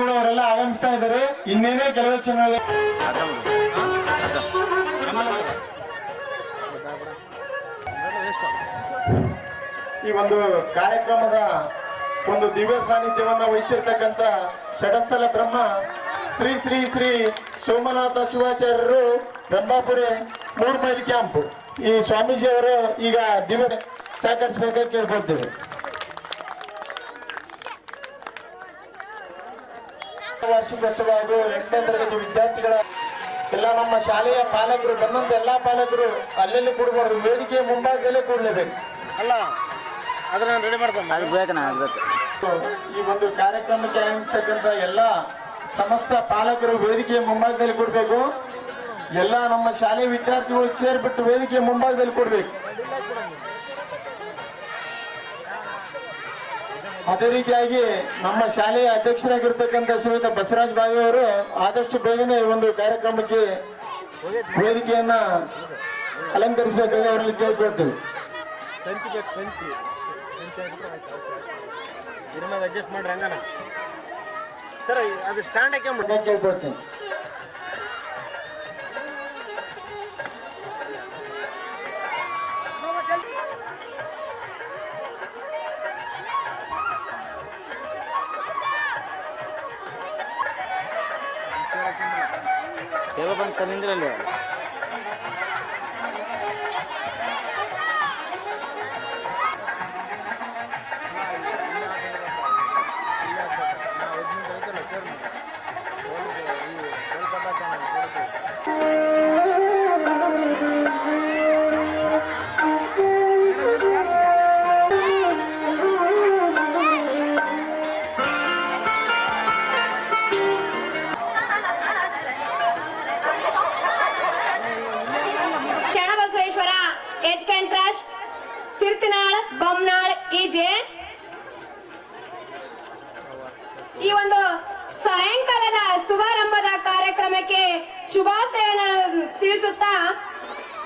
ವಿದ್ಯಾರ್ಥಿಗಳು ಅವರೆಲ್ಲ ಆಗಮಿಸ್ತಾ ಇದ್ದಾರೆ. ಇನ್ನೇನೇ ಕೆಲವು ಕ್ಷಣ ಈ ಒಂದು ಕಾರ್ಯಕ್ರಮದ ಒಂದು ದಿವ್ಯ ಸಾನ್ನಿಧ್ಯವನ್ನ ವಹಿಸಿರ್ತಕ್ಕಂಥ ಷಡಸ್ಥಲ ಬ್ರಹ್ಮ ಶ್ರೀ ಶ್ರೀ ಶ್ರೀ ಸೋಮನಾಥ ಶಿವಾಚಾರ್ಯರು ರಂಭಾಪುರಿ 3 ಮೈಲಿ ಕ್ಯಾಂಪ್ ಈ ಸ್ವಾಮೀಜಿ ಅವರು ಈಗ ದಿವ್ಯ ಸಹಕರಿಸಬೇಕಾಗಿ ಕೇಳ್ಕೊಳ್ತೇವೆ. ವಾರ್ಷಿಕೋತ್ಸವ ಹಾಗೂ 8ನೇ ತರಗತಿ ವಿದ್ಯಾರ್ಥಿಗಳ ಎಲ್ಲ ನಮ್ಮ ಶಾಲೆಯ ಪಾಲಕರು ಬಂದಂತ ಎಲ್ಲಾ ಪಾಲಕರು ಅಲ್ಲೆಲ್ಲಿ ಕೂಡಬಾರ್ದು, ವೇದಿಕೆಯ ಮುಂಭಾಗದಲ್ಲೇ ಕೂಡಲೇಬೇಕು. ಅಲ್ಲ ಅದನ್ನ ರೆಡಿ ಮಾಡ್ತಾನೆ. ಈ ಒಂದು ಕಾರ್ಯಕ್ರಮಕ್ಕೆ ಆಗಮಿಸ್ತಕ್ಕಂಥ ಎಲ್ಲ ಸಮಸ್ತ ಪಾಲಕರು ವೇದಿಕೆಯ ಮುಂಭಾಗದಲ್ಲಿ ಕೊಡ್ಬೇಕು. ಎಲ್ಲ ನಮ್ಮ ಶಾಲೆ ವಿದ್ಯಾರ್ಥಿಗಳು ಚೇರ್ ಬಿಟ್ಟು ವೇದಿಕೆಯ ಮುಂಭಾಗದಲ್ಲಿ ಕೊಡ್ಬೇಕು. ಅದೇ ರೀತಿಯಾಗಿ ನಮ್ಮ ಶಾಲೆಯ ಅಧ್ಯಕ್ಷರಾಗಿರ್ತಕ್ಕಂಥ ಶ್ರೀಯುತ ಬಸವರಾಜ್ ಬಾವಿ ಅವರು ಆದಷ್ಟು ಬೇಗನೆ ಈ ಒಂದು ಕಾರ್ಯಕ್ರಮಕ್ಕೆ ವೇದಿಕೆಯನ್ನ ಅಲಂಕರಿಸಬೇಕಾಗಿ ಅವರಲ್ಲಿ ಕೇಳ್ಕೊಳ್ತೇವೆ. ಅಡ್ಜಸ್ಟ್ ಮಾಡ್ರಿ ಹಂಗನ ಸರ್, ಅದು ಸ್ಟ್ಯಾಂಡ್ ಹಾಕಿ ಕೇಳ್ಕೊಳ್ತೇನೆ. ಯಾವ ಬಂತ ನಿಂದ್ರಲ್ಲಿ ಈ ಒಂದು ಸಾಯಂಕಾಲದ ಶುಭಾರಂಭದ ಕಾರ್ಯಕ್ರಮಕ್ಕೆ ಶುಭಾಶಯಗಳನ್ನು ತಿಳಿಸುತ್ತಾ,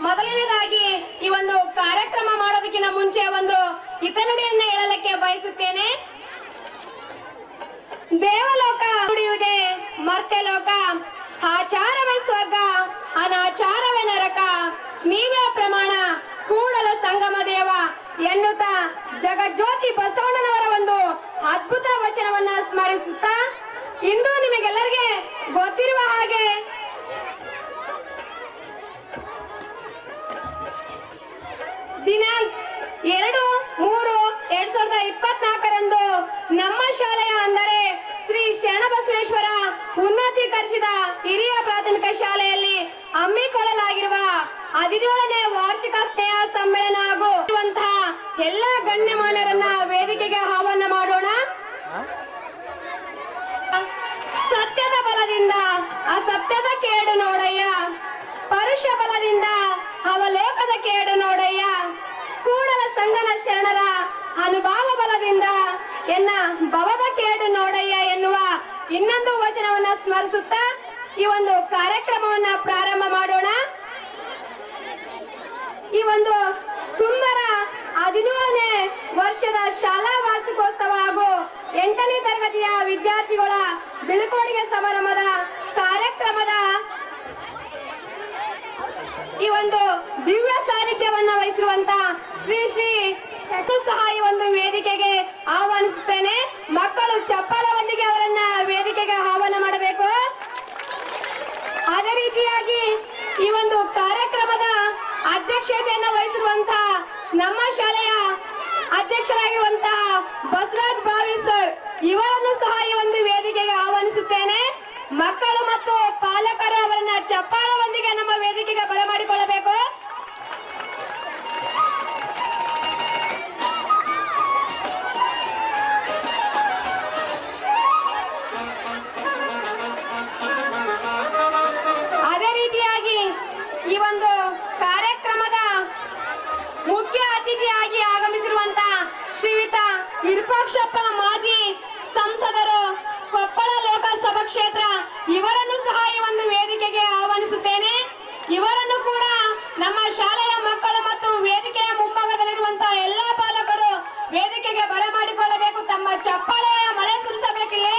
ಮೊದಲನೇದಾಗಿ ಈ ಒಂದು ಕಾರ್ಯಕ್ರಮ ಮಾಡೋದಕ್ಕಿಂತ ಮುಂಚೆ ಒಂದು ಹಿತನುಡಿಯನ್ನ ಹೇಳಲಿಕ್ಕೆ ಬಯಸುತ್ತೇನೆ. ದೇವಲೋಕ ನುಡಿಯುವುದೇ ಮರ್ತ್ಯಲೋಕ, ಆಚಾರವೇ ಸ್ವರ್ಗ ಅನಾಚಾರವೇ ನರಕ, ನೀವೇ ಪ್ರಮಾಣ ಕೂಡಲ ಸಂಗಮ ದೇವ ಎನ್ನುತ್ತಾ ಜಗಜ್ಯೋತಿ ಬಸವಣ್ಣನವರ ಒಂದು ಅದ್ಭುತ ವಚನವನ್ನ ಸ್ಮರಿಸುತ್ತಾ, ಇಂದು ನಿಮಗೆಲ್ಲರಿಗೆ ಗೊತ್ತಿರುವ ಹಾಗೆ ದಿನಾಂಕ 2/3/2024ರಂದು ನಮ್ಮ ಶಾಲೆಯ ಅಂದರೆ ಶ್ರೀ ಶರಣಬಸವೇಶ್ವರ ಉನ್ನತೀಕರಿಸಿದ ಹಿರಿಯ ಪ್ರಾಥಮಿಕ ಶಾಲೆಯಲ್ಲಿ ಹಮ್ಮಿಕೊಳ್ಳಲಾಗಿರುವ 17ನೇ ವಾರ್ಷಿಕ ಸ್ನೇಹ ಸಮ್ಮೇಳನ ಹಾಗೂ ಎಲ್ಲ ಗಣ್ಯಮಾನ್ಯರನ್ನ ವೇದಿಕೆಗೆ ಆಹ್ವಾನ ಮಾಡೋಣ. ಸತ್ಯದ ಬಲದಿಂದ ಅಸತ್ಯದ ಕೇಡು ನೋಡಯ್ಯ, ಪರುಷ ಬಲದಿಂದ ಅವಲೋಕದ ಕೇಡು ನೋಡಯ್ಯ, ಕೂಡಲ ಸಂಗನ ಶರಣರ ಅನುಭವ ಬಲದಿಂದ ಎನ್ನ ಭವದ ಕೇಡು ನೋಡಯ್ಯ ಎನ್ನುವ ಇನ್ನೊಂದು ವಚನವನ್ನ ಸ್ಮರಿಸುತ್ತಾ ಈ ಒಂದು ಕಾರ್ಯಕ್ರಮವನ್ನ ಪ್ರಾರಂಭ ಮಾಡೋಣ. ಈ ಒಂದು ಸುಂದರ 17ನೇ ವರ್ಷದ ಶಾಲಾ ವಾರ್ಷಿಕೋತ್ಸವ ಹಾಗೂ 8ನೇ ತರಗತಿಯ ವಿದ್ಯಾರ್ಥಿಗಳ ಬೀಳ್ಕೊಡುಗೆ ಸಮಾರಂಭದ ಕಾರ್ಯಕ್ರಮದ ಈ ಒಂದು ದಿವ್ಯ ಸಾನ್ನಿಧ್ಯವನ್ನ ವಹಿಸಿರುವಂತ ಶ್ರೀ ಶ್ರೀ ಸಹ ಈ ಒಂದು ವೇದಿಕೆಗೆ ಆಹ್ವಾನಿಸುತ್ತೇನೆ. ಮಕ್ಕಳು ಚಪ್ಪಲದೊಂದಿಗೆ ಅವರನ್ನ ವೇದಿಕೆಗೆ ಆಹ್ವಾನ ಮಾಡಬೇಕು. ಅದೇ ರೀತಿಯಾಗಿ ಈ ಒಂದು ಕಾರ್ಯಕ್ರಮದ ಅಧ್ಯಕ್ಷತೆಯನ್ನು ವಹಿಸಿರುವಂತಹ ನಮ್ಮ ಶಾಲೆಯ ಅಧ್ಯಕ್ಷರಾಗಿರುವಂತಹ ಬಸವರಾಜ್ ಬಾವಿ ಸರ್ ಇವರನ್ನು ಸಹ ಈ ಒಂದು ವೇದಿಕೆಗೆ ಆಹ್ವಾನಿಸುತ್ತೇನೆ. ಮಕ್ಕಳು ಮತ್ತು ಪಾಲಕರು ಅವರನ್ನ ಚಪ್ಪಾಳದೊಂದಿಗೆ ನಮ್ಮ ವೇದಿಕೆಗೆ ಬರಮಾಡಿಕೊಳ್ಳಬೇಕು. ಅದೇ ರೀತಿಯಾಗಿ ಈ ಒಂದು ಕಾರ್ಯಕ್ರಮದ ಮುಖ್ಯ ಅತಿಥಿಯಾಗಿ ಆಗಮಿಸಿರುವಂತಹ ಶ್ರೀಯುತ ವಿರೂಪಾಕ್ಷಪ್ಪ ಮಾಜಿ ಸಂಸದರು ಕೊಪ್ಪಳ ಲೋಕಸಭಾ ಕ್ಷೇತ್ರ ಇವರನ್ನು ಸಹ ಈ ಒಂದು ವೇದಿಕೆಗೆ ಆಹ್ವಾನಿಸುತ್ತೇನೆ. ಇವರನ್ನು ಕೂಡ ನಮ್ಮ ಶಾಲೆಯ ಮಕ್ಕಳು ಮತ್ತು ವೇದಿಕೆಯ ಮುಂಭಾಗದಲ್ಲಿರುವಂತಹ ಎಲ್ಲಾ ಪಾಲಕರು ವೇದಿಕೆಗೆ ಬರಮಾಡಿಕೊಳ್ಳಬೇಕು. ತಮ್ಮ ಚಪ್ಪಾಳೆಯ ಮಳೆ ಸುರಿಸಬೇಕಿಲ್ಲಿ.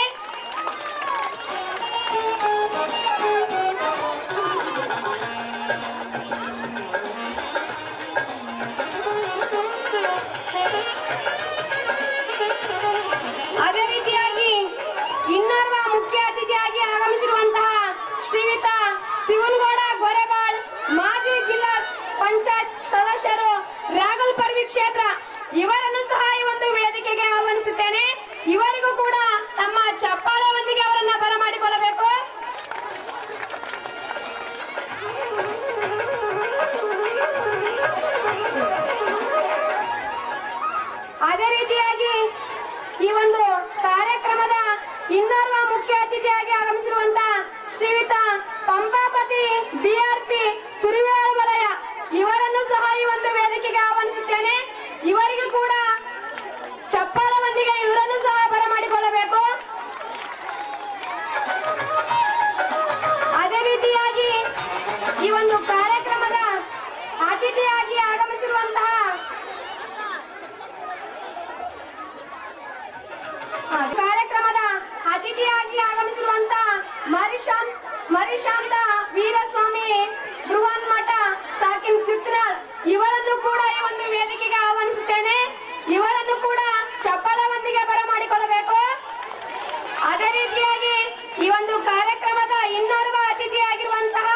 ಮರಿಶಾಂತ ವೀರಸ್ವಾಮಿ ಬೃಹನ್ ಮಠ ಸಾಕಿನ್ ಚಿತ್ನಾಳ್ ಇವರನ್ನು ಕೂಡ ಈ ಒಂದು ವೇದಿಕೆಗೆ ಆಹ್ವಾನಿಸುತ್ತೇನೆ. ಇವರನ್ನು ಕೂಡ ಚಪ್ಪಲವೊಂದಿಗೆ ಬರಮಾಡಿಕೊಳ್ಳಬೇಕು. ಅದೇ ರೀತಿಯಾಗಿ ಈ ಒಂದು ಕಾರ್ಯಕ್ರಮದ ಇನ್ನೋರ್ವ ಅತಿಥಿಯಾಗಿರುವಂತಹ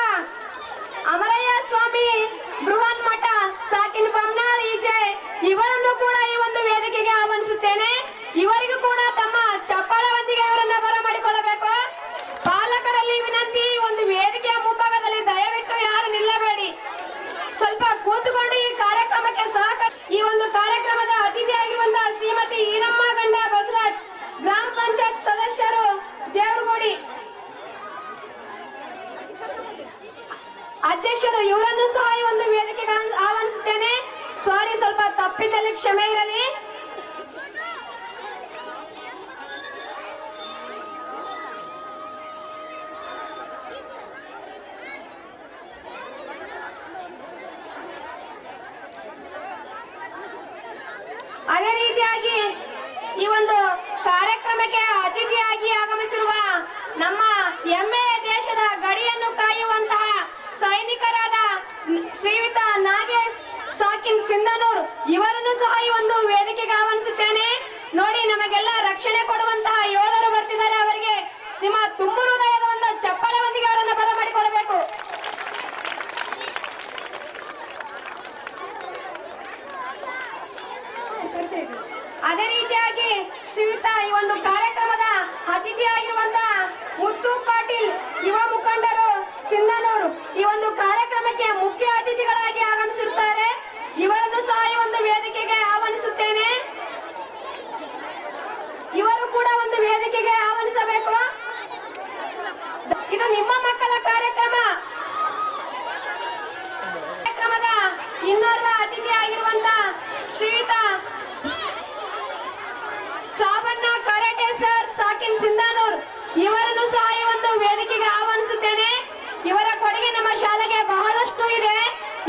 ಅಮರಯ್ಯ ಸ್ವಾಮಿ ಬೃಹನ್ ಮಠ ಸಾಕಿನ್ ಬಮ್ನಾಳ್ ಈಜೆ ಇವರನ್ನು ಕೂಡ ಈ ಒಂದು ವೇದಿಕೆಗೆ ಆಹ್ವಾನಿಸುತ್ತೇನೆ. ಇವರಿಗೂ ಕೂಡ ತಮ್ಮ ಚಪ್ಪಾಳವೊಂದಿಗೆ ಇವರನ್ನ ಬರಮಾಡಿಕೊಳ್ಳಬೇಕು. ಪಾಲಕರಲ್ಲಿ ವಿನಂತಿ, ಒಂದು ವೇದಿಕೆಯ ಮುಂಭಾಗದಲ್ಲಿ ದಯವಿಟ್ಟು ಯಾರು ನಿಲ್ಲಬೇಡಿ, ಸ್ವಲ್ಪ ಕೂತುಕೊಂಡು ಈ ಕಾರ್ಯಕ್ರಮಕ್ಕೆ ಈ ಒಂದು ಕಾರ್ಯಕ್ರಮದ ಅತಿಥಿಯಾಗಿರುವಂತಹ ಶ್ರೀಮತಿ ಈರಮ್ಮ ಗಂಡ ಬಸವರಾಜ್, ಗ್ರಾಮ ಪಂಚಾಯತ್ ಸದಸ್ಯರು, ದೇವರಗುಡಿ ಅಧ್ಯಕ್ಷರು, ಇವರನ್ನು ಸಹ ಈ ಒಂದು ವೇದಿಕೆಗೆ ಆಹ್ವಾನಿಸುತ್ತೇನೆ. ಸಾರಿ, ಸ್ವಲ್ಪ ತಪ್ಪಿದಲ್ಲಿ ಕ್ಷಮೆ ಇರಲಿ. ಅದೇ ರೀತಿಯಾಗಿ ಈ ಒಂದು ಕಾರ್ಯಕ್ರಮಕ್ಕೆ ಅತಿಥಿಯಾಗಿ ಆಗಮಿಸಿರುವ ನಮ್ಮ ಹೆಮ್ಮೆಯ ದೇಶದ ಗಡಿಯನ್ನು ಕಾಯುವಂತಹ ಸೈನಿಕರಾದ ಶ್ರೀಯುತ ನಾಗೇಶ್ ಸಾಕಿನ್ ಸಿಂಧನೂರ್ ಇವರನ್ನು ಸಹ ಈ ಒಂದು ವೇದಿಕೆಗೆ ಆಹ್ವಾನಿಸುತ್ತೇನೆ. ನೋಡಿ, ನಮಗೆಲ್ಲ ರಕ್ಷಣೆ ಕೊಡುವಂತಹ ಯೋಧರು ಬರ್ತಿದ್ದಾರೆ. ಅವರಿಗೆ ನಿಮ್ಮ ತುಂಬು ಹೃದಯದ ಒಂದು ಚಪ್ಪಲವೊಂದಿಗೆ ಅವರನ್ನು ಬರಮಾಡಿಕೊಳ್ಳಬೇಕು. ಅದೇ ರೀತಿಯಾಗಿ ಶ್ರೀಯುತ ಈ ಒಂದು ಕಾರ್ಯಕ್ರಮದ ಅತಿಥಿಯಾಗಿರುವಂತಹ ಮುತ್ತು ಪಾಟೀಲ್ ಯುವ ಮುಖಂಡರು ಸಿಂಧನೂರು ಈ ಒಂದು ಕಾರ್ಯಕ್ರಮಕ್ಕೆ ಮುಖ್ಯ ಅತಿಥಿಗಳಾಗಿ ಆಗಮಿಸಿರುತ್ತಾರೆ. ಇವರನ್ನು ಸಹ ಈ ಒಂದು ವೇದಿಕೆಗೆ ಆಹ್ವಾನಿಸುತ್ತೇನೆ. ಇವರು ಕೂಡ ಒಂದು ವೇದಿಕೆಗೆ ಆಹ್ವಾನಿಸಬೇಕು. ಇದು ನಿಮ್ಮ ಮಕ್ಕಳ ಕಾರ್ಯಕ್ರಮ. ಕಾರ್ಯಕ್ರಮದ ಇನ್ನೋರ್ವ ಅತಿಥಿಯಾಗಿರುವಂತಹ ಶ್ರೀಯುತ ಸಾಬಣ್ಣ ಕರಾಟೆ ಸರ್ ಸಾಕಿನ್ ಸಿಂಧನೂರ್ ಇವರನ್ನು ಸಹ ಈ ಒಂದು ವೇದಿಕೆಗೆ ಆಹ್ವಾನಿಸುತ್ತೇನೆ. ಇವರ ಕೊಡುಗೆ ನಮ್ಮ ಶಾಲೆಗೆ ಬಹಳಷ್ಟು ಇದೆ.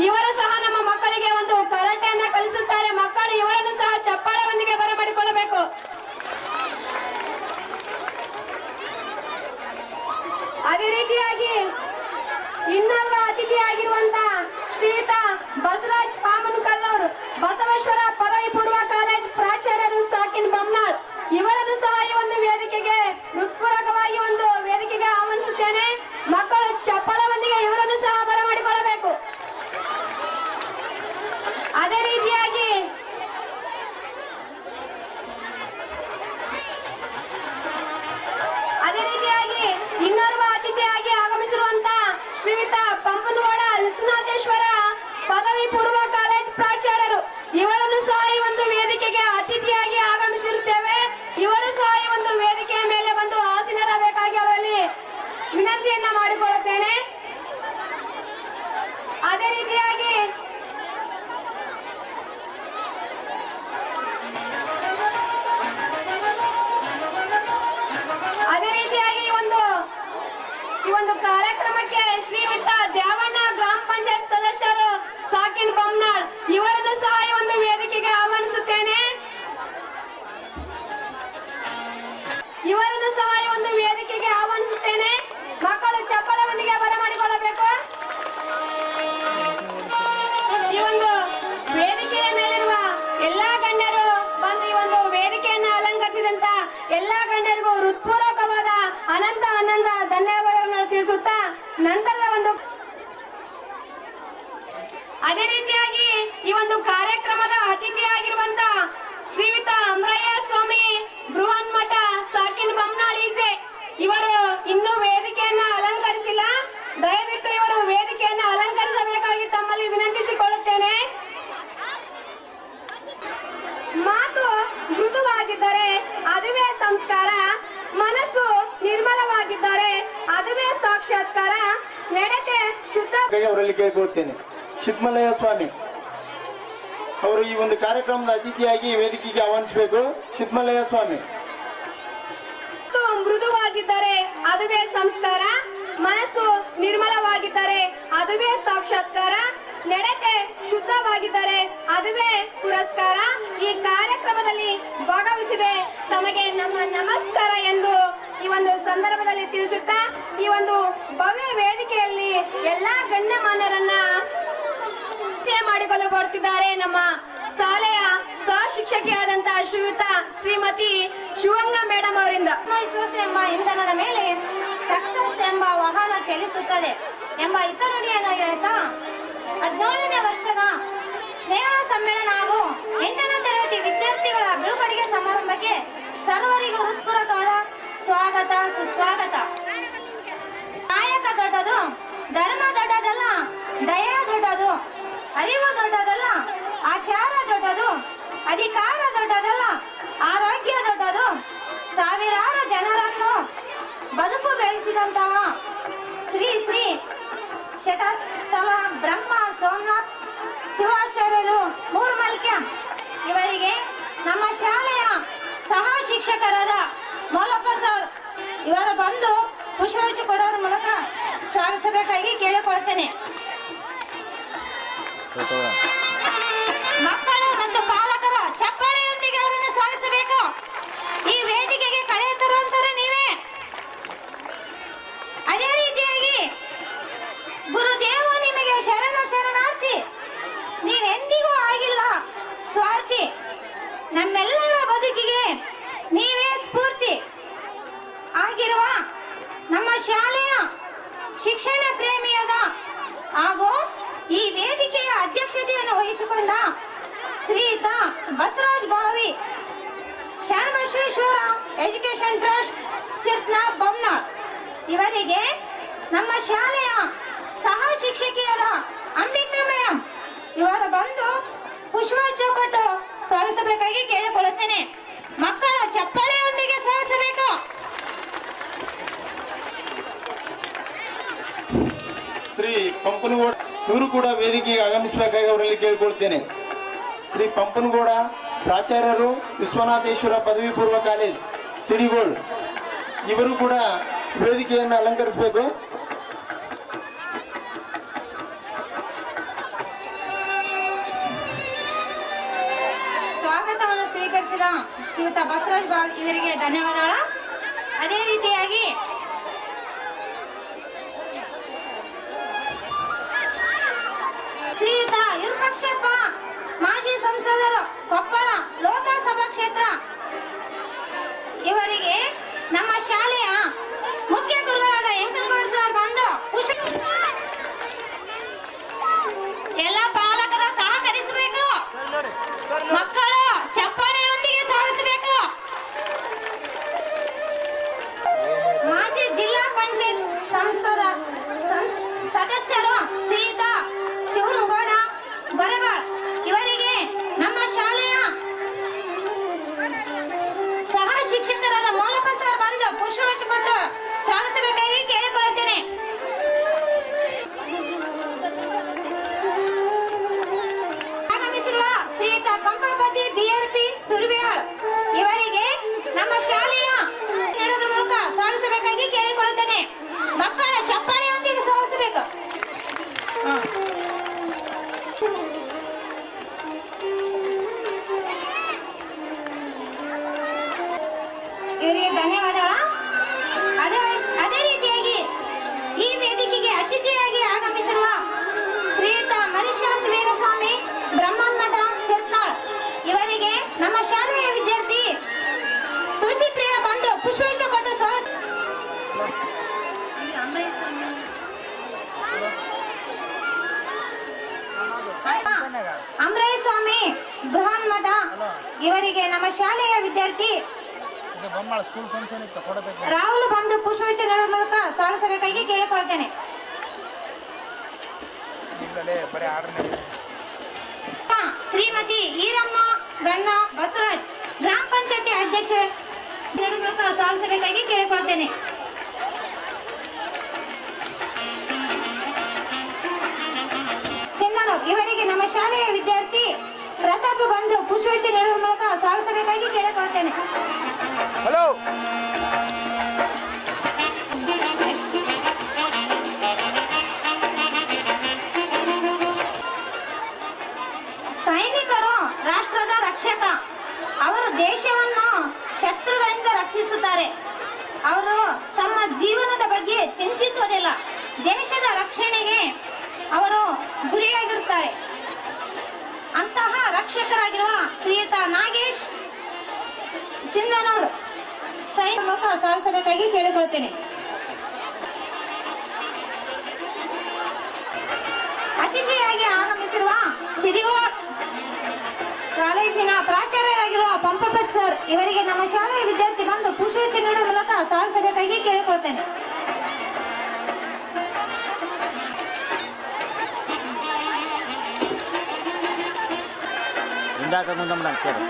ಇವರು ಸಹ ನಮ್ಮ ಮಕ್ಕಳಿಗೆ ಒಂದು ಕರಾಟೆಯನ್ನ ಕಲಿಸುತ್ತಾರೆ. ಮಕ್ಕಳು ಇವರನ್ನು ಸಹ ಚಪ್ಪಾಳವೊಂದಿಗೆ ಬರಮಾಡಿಕೊಳ್ಳಬೇಕು. ಅದೇ ರೀತಿಯಾಗಿ ಇನ್ನೋರ್ವ ಅತಿಥಿಯಾಗಿರುವಂತಹ ಶ್ರೀಯುತ ಬಸವರಾಜ್ ಪಾಮನ್ಕಲ್ಲೂರ್ ಬಸವೇಶ್ವರ ಪದವಿ ಪೂರ್ವ ಕಾಲೇಜ್ ಪ್ರಾಚಾರ್ಯರು ಸಾಕಿನ್ ಬಮ್ನಾಳ್ ಇವರನ್ನು ಸಹ ಈ ಒಂದು ವೇದಿಕೆಗೆ ಹೃತ್ಪೂರ್ವಕವಾಗಿ ಒಂದು ವೇದಿಕೆಗೆ ಆಹ್ವಾನಿಸುತ್ತೇನೆ. ಮಕ್ಕಳು ಚಪ್ಪಲವೊಂದಿಗೆ ಇವರನ್ನು ಸಹ ಬರಮಾಡಿಕೊಳ್ಳಬೇಕು. ಅದೇ ರೀತಿಯಾಗಿ ಇನ್ನೋರ್ವ ಅತಿಥಿಯಾಗಿ ಆಗಮಿಸಿರುವಂತಹ ಶ್ರೀಯುತ ಪಂಪನಗೌಡ ವಿಶ್ವನಾಥೇಶ್ವರ ಪದವಿ ಪೂರ್ವ ಕಾಲೇಜ್ ಪ್ರಾಚಾರ್ಯರು ಇವರನ್ನು ಸಹ ಈ ಒಂದು ವೇದಿಕೆಗೆ ಅತಿಥಿಯಾಗಿ ಆಗಮಿಸಿರುತ್ತೇವೆ. ಇವರು ಸಹ ಈ ಒಂದು ವೇದಿಕೆಯ ಮೇಲೆ ಬಂದು ಆಸೀನರಾಗಬೇಕಾಗಿ ಅವರಲ್ಲಿ ವಿನಂತಿಯನ್ನ ಮಾಡಿಕೊಳ್ಳುತ್ತೇನೆ. ಅದೇ ರೀತಿಯಾಗಿ ಈ ಒಂದು ಕಾರ್ಯಕ್ರಮಕ್ಕೆ ಶ್ರೀಯುತ ದ್ಯಾವಣ್ಣ ಗ್ರಾಮ ಪಂಚಾಯತ್ ಸದಸ್ಯರು ಸಾಕಿನ್ ಬಮ್ನಾಳ್ ಇವರನ್ನು ಸಹ ಈ ಒಂದು ವೇದಿಕೆಗೆ ಆಹ್ವಾನಿಸುತ್ತೇನೆ. ಮಕ್ಕಳು ಚಪ್ಪಳವೊಂದಿಗೆ ಬರಮಾಡಿಕೊಳ್ಳಬೇಕು. ಈ ಒಂದು ವೇದಿಕೆಯ ಮೇಲಿರುವ ಎಲ್ಲಾ ಗಣ್ಯರು ಬಂದು ಈ ಒಂದು ವೇದಿಕೆಯನ್ನು ಅಲಂಕರಿಸಿದಂತ ಎಲ್ಲಾ ಗಣ್ಯರಿಗೂ ಹೃತ್ಪೂರ್ವಕವಾದ ಅನಂತ ಧನ್ಯವಾದಗಳನ್ನು ತಿಳಿಸುತ್ತಾ ನಂತರದ ಒಂದು ಅದೇ ರೀತಿಯಾಗಿ ಈ ಒಂದು ಕಾರ್ಯಕ್ರಮದ ಅತಿಥಿಯಾಗಿರುವಂತ ಶ್ರೀಯುತ ಅಮರಯ್ಯ ಸ್ವಾಮಿ ಬೃಹನ್ ಮಠ ಸಾಕಿನ್ ಬಮ್ನಾಳ್ ಈಜೆ ಇವರು ಇನ್ನೂ ವೇದಿಕೆಯನ್ನ ಅಲಂಕರಿಸಿಲ್ಲ. ದಯವಿಟ್ಟು ಇವರು ವೇದಿಕೆಯನ್ನ ಅಲಂಕರಿಸಬೇಕಾಗಿ ತಮ್ಮಲ್ಲಿ ವಿನಂತಿಸಿಕೊಳ್ಳುತ್ತೇನೆ. ಮಾತು ಮೃದುವಾಗಿದ್ದರೆ ಅದುವೇ ಸಂಸ್ಕಾರ, ಮನಸ್ಸು ನಿರ್ಮಲವಾಗಿದ್ದರೆ ಅದುವೇ ಸಾಕ್ಷಾತ್ಕಾರ, ನಡತೆ ಶುದ್ಧ. ಅವರಲ್ಲಿ ಕೇಳಿಕೊಳ್ಳುತ್ತೇನೆ. ಶಿದ್ಮಲಯ್ಯ ಸ್ವಾಮಿ ಅವರು ಈ ಒಂದು ಕಾರ್ಯಕ್ರಮದ ಅತಿಥಿಯಾಗಿ ವೇದಿಕೆಗೆ ಆಹ್ವಾನಿಸಬೇಕು. ಶಿದ್ಮಲಯ್ಯ ಸ್ವಾಮಿ. ಮೃದುವಾಗಿದ್ದರೆ ಅದುವೇ ಸಂಸ್ಕಾರ, ಮನಸ್ಸು ನಿರ್ಮಲವಾಗಿದ್ದರೆ ಅದುವೇ ಸಾಕ್ಷಾತ್ಕಾರ, ನಡತೆ ಶುದ್ಧವಾಗಿದ್ದರೆ ಅದುವೇ ಪುರಸ್ಕಾರ. ಈ ಕಾರ್ಯಕ್ರಮದಲ್ಲಿ ಭಾಗವಹಿಸಿದೆ ತಮಗೆ ನಮ್ಮ ನಮಸ್ಕಾರ ಎಂದು ಈ ಒಂದು ಸಂದರ್ಭದಲ್ಲಿ ತಿಳಿಸುತ್ತಾ ಈ ಒಂದು ಭವ್ಯ ವೇದಿಕೆಯಲ್ಲಿ ಎಲ್ಲಾ ಗಣ್ಯಮಾನ್ಯರನ್ನ ಪರಿಚಯ ಮಾಡಿಕೊಂಡು ಬರ್ತಿದ್ದಾರೆ. ನಮ್ಮ ಶಾಲೆಯ ಸಹ ಶಿಕ್ಷಕಿಯಾದಂತಹ ಶ್ರೀಯುತ ಶ್ರೀಮತಿ ಶಿವಂಗ ಮೇಡಮ್ ಅವರಿಂದ. ಆತ್ಮವಿಶ್ವಾಸ ಎಂಬ ಇಂಧನದ ಮೇಲೆ ಸಕ್ಸಸ್ ಎಂಬ ವಾಹನ ಚಲಿಸುತ್ತದೆ ಎಂಬ ಹಿತನುಡಿಯನ್ನು ಹೇಳ್ತಾ 17ನೇ ವರ್ಷದ ಸ್ನೇಹ ಸಮ್ಮೇಳನ ಹಾಗೂ 8ನೇ ತರಗತಿ ವಿದ್ಯಾರ್ಥಿಗಳ ಬೀಳ್ಕೊಡುಗೆ ಸಮಾರಂಭಕ್ಕೆ ಸರ್ವರಿಗೂ ಹೃತ್ಪೂರ್ವಕವಾದ ಸ್ವಾಗತ ಸುಸ್ವಾಗತ. ಕಾಯಕ ದೊಡ್ಡದು, ಧರ್ಮ ದೊಡ್ಡದಲ್ಲ, ದಯಾ ದೊಡ್ಡದು, ಅರಿವು ದೊಡ್ಡದಲ್ಲ, ಆಚಾರ ದೊಡ್ಡದು, ಅಧಿಕಾರ ದೊಡ್ಡದಲ್ಲ, ಆರೋಗ್ಯ ದೊಡ್ಡದು. ಸಾವಿರಾರು ಜನರನ್ನು ಬದುಕು ಬೆಳೆಸಿದಂತಹ ಶ್ರೀ ಶ್ರೀ ಶಟಸ್ಥಲ ಬ್ರಹ್ಮ ಸೋಮನಾಥ್ ಶಿವಾಚಾರ್ಯರು ಮೂರ್ಮಲ್ಕ್ಯ ಇವರಿಗೆ ನಮ್ಮ ಶಾಲೆಯ ಸಹ ಶಿಕ್ಷಕರಾದ ಮೌಲಪ್ಪ ಸರ್ ಇವರ ಬಂದು ಪುಷ್ಪಗುಚ್ಛ ಕೊಡೋರ ಮೂಲಕ ಸ್ವಾಗತಿಸಬೇಕಾಗಿ ಕೇಳಿಕೊಳ್ಳುತ್ತೇನೆ. ಮಕ್ಕಳು ಮತ್ತು ಪಾಲಕರ ಚಪ್ಪಾಳೆಯೊಂದಿಗೆ ಅವರನ್ನು ಸ್ವಾಗತಿಸಬೇಕು. ಈ ವೇದಿಕೆಗೆ ಕಳೆಯ ತರುವಂತರು ನೀವೇ. ಅದೇ ರೀತಿಯಾಗಿ ಗುರುದೇವ ನಿಮಗೆ ಶರಣಾರ್ಥಿ. ನೀವೆಂದಿಗೂ ಆಗಿಲ್ಲ ಸ್ವಾರ್ಥಿ. ನಮ್ಮೆಲ್ಲರ ಬದುಕಿಗೆ ನೀವೇ ಸ್ಫೂರ್ತಿ ಆಗಿರುವ ನಮ್ಮ ಶಾಲೆಯ ಶಿಕ್ಷಣ ಪ್ರೇಮಿಯಾದ ಹಾಗೂ ಈ ವೇದಿಕೆಯ ಅಧ್ಯಕ್ಷತೆಯನ್ನು ವಹಿಸಿಕೊಂಡ ಶ್ರೀಯುತ ಬಸವರಾಜ್ ಬಾವಿ, ಶರಣಬಸವೇಶ್ವರ ಎಜುಕೇಶನ್ ಟ್ರಸ್ಟ್ ಚಿರ್ತ್ನ ಬೊಮ್ಮನಾಳ್ ಇವರಿಗೆ ನಮ್ಮ ಶಾಲೆಯ ಸಹ ಶಿಕ್ಷಕಿಯರ ಅಂಬಿಕಾ ಮೇಡಮ್ ಇವರ ಬಂದು ಪುಷ್ಪಗುಚ್ಛ ಕೊಟ್ಟು ಸ್ವಾಗತಿಸಬೇಕಾಗಿ ಕೇಳಿಕೊಳ್ಳುತ್ತೇನೆ. ಮಕ್ಕಳ ಚಪ್ಪಾಳೆಯೊಂದಿಗೆ ಸ್ವಾಗತಿಸಬೇಕು. ಶ್ರೀ ಪಂಪನಗೌಡ ಇವರು ಕೂಡ ವೇದಿಕೆಗೆ ಆಗಮಿಸಬೇಕಾಗಿ ಅವರಲ್ಲಿ ಕೇಳಿಕೊಳ್ತೇನೆ. ಶ್ರೀ ಪಂಪನಗೌಡ ಪ್ರಾಚಾರ್ಯರು, ವಿಶ್ವನಾಥೇಶ್ವರ ಪದವಿ ಪೂರ್ವ ಕಾಲೇಜ್ ತಿಡಿಗೋಳ್ ಇವರು ಕೂಡ ವೇದಿಕೆಯನ್ನು ಅಲಂಕರಿಸಬೇಕು. ಸ್ವಾಗತವನ್ನು ಸ್ವೀಕರಿಸಿದ ಶ್ರೀಯುತ ಬಸವರಾಜ್ ಬಾಗ್ ಇವರಿಗೆ ಧನ್ಯವಾದಗಳು. ಅದೇ ರೀತಿಯಾಗಿ ಶ್ರೀಯುತ ವಿರೂಪಾಕ್ಷಪ್ಪ ಮಾಜಿ ಸಂಸದರು, ಕೊಪ್ಪಳ ಲೋಕಸಭಾ ಕ್ಷೇತ್ರ ಇವರಿಗೆ ನಮ್ಮ ಶಾಲೆಯ ಮುಖ್ಯ ಗುರುಗಳಾದ ಎಂಕನಗೌಡ ಸರ್ ಬಂದು ಎಲ್ಲ ಪಾಲಕರ ಸಹಕರಿಸಬೇಕು. ಮಕ್ಕಳು ಚಪ್ಪಾಳೆಯೊಂದಿಗೆ ಸ್ವಾಗತಿಸಬೇಕು. ಮಾಜಿ ಜಿಲ್ಲಾ ಪಂಚಾಯತ್ ಸದಸ್ಯರು ಶ್ರೀಯುತ ಶಿವನಗೌಡ ಗೊರಬಾಳ್ ಇವರಿಗೆ ನಮ್ಮ ಶಾಲೆಯ ಸಹ ಶಿಕ್ಷಕರಾದ ಮೌಲಪ್ಪ ಸರ್ ಬಂದು ಪುಷ್ಪಗುಚ್ಛ ಕೊಟ್ಟು ಸ್ವಾಗತಿಸಬೇಕಾಗಿ ಕೇಳಿಕೊಳ್ಳುತ್ತೇನೆ. ಆಗಮಿಸಿರುವ ಶ್ರೀಯುತ ಪಂಪಾಪತಿ ಬಿಆರ್ಪಿ ತುರ್ವಿಯಾಳ್ ಇವರಿಗೆ ನಮ್ಮ ಶಾಲೆಯ ನೀಡೋದ್ರ ಮೂಲಕ ಸ್ವಾಗತಿಸಬೇಕಾಗಿ ಕೇಳಿಕೊಳ್ಳುತ್ತೇನೆ. ಮಕ್ಕಳ ಚಪ್ಪಾಳೆಯೊಂದಿಗೆ ಸ್ವಾಗತಿಸಬೇಕು. ಇವರಿಗೆ ಧನ್ಯವಾದಗಳು. ಅದೇ ರೀತಿಯಾಗಿ ಈ ವೇದಿಕೆಗೆ ಅತಿಥಿಯಾಗಿ ಆಗಮಿಸಿರುವ ಶ್ರೀಯುತ ಮರಿಶಾಂತ್ ವೀರಸ್ವಾಮಿ ಬ್ರಹ್ಮಮಠ ಚಿರ್ತ್ನಾಳ್ ಇವರಿಗೆ ನಮ್ಮ ಶಾಲೆಯ ವಿದ್ಯಾರ್ಥಿ ತುಳಸಿ ಪ್ರಿಯ ಬಂದು ಪುಷ್ಪಗುಚ್ಛ ಕೊಟ್ಟು ಅಮರಾಯ ಸ್ವಾಮಿ ಬೃಹನ್ ಮಠ ಇವರಿಗೆ ನಮ್ಮ ಶಾಲೆಯ ವಿದ್ಯಾರ್ಥಿ ರಾಹುಲ್ ಬಂದು ಪುಷ್ಪಗುಚ್ಛ ನೀಡುವ ಮೂಲಕ ಸ್ವಾಗತಿಸಬೇಕಾಗಿ ಕೇಳಿಕೊಳ್ಳುತ್ತೇನೆ. ಶ್ರೀಮತಿ ಈರಮ್ಮ ಗಣ್ಣ ಬಸವರಾಜ್ ಗ್ರಾಮ ಪಂಚಾಯತಿ ಅಧ್ಯಕ್ಷ ನೀಡುವ ಮೂಲಕ ಸ್ವಾಗತಿಸಬೇಕಾಗಿ ಕೇಳಿಕೊಳ್ಳುತ್ತೇನೆ. ಸಿಂಧನೂರ್ ಇವರಿಗೆ ನಮ್ಮ ಶಾಲೆಯ ವಿದ್ಯಾರ್ಥಿ ಪ್ರತಾಪ್ ಬಂದು ಪುಷ್ಪಗುಚ್ಛ ನೀಡುವ ಮೂಲಕ ಸ್ವಾಗತಿಸಬೇಕಾಗಿ ಕೇಳಿಕೊಳ್ಳುತ್ತೇನೆ. ಹಲೋ ಸೈನಿಕರು ರಾಷ್ಟ್ರದ ರಕ್ಷಕ. ಅವರು ದೇಶವನ್ನು ಶತ್ರುಗಳಿಂದ ರಕ್ಷಿಸುತ್ತಾರೆ. ಅವರು ತಮ್ಮ ಜೀವನದ ಬಗ್ಗೆ ಚಿಂತಿಸುವುದಿಲ್ಲ. ರಕ್ಷಣೆಗೆ ಅವರು ಗುರಿಯಾಗಿರುತ್ತಾರೆ. ಅಂತಹ ರಕ್ಷಕರಾಗಿರುವ ಶ್ರೀಯುತ ನಾಗೇಶ್ ಸಿಂಧನೂರ್ ಸಾಗಿಸಬೇಕಾಗಿ ಕೇಳಿಕೊಳ್ತೇನೆ. ಅತಿಥಿಯಾಗಿ ಆಗಮಿಸಿರುವ ಸಿರಿಗೋಡ್ ಕಾಲೇಜಿನ ಪ್ರಾಚಾರ್ಯರಾಗಿರುವ ಪಂಪಪತ್ ಸರ್ ಇವರಿಗೆ ನಮ್ಮ ಶಾಲೆಯ ವಿದ್ಯಾರ್ಥಿ ಬಂದು ಪುಷ್ಪಗುಚ್ಛ ನೀಡುವ ಮೂಲಕ ಸಾಗಿಸಬೇಕಾಗಿ ಕೇಳಿಕೊಳ್ತೇನೆ.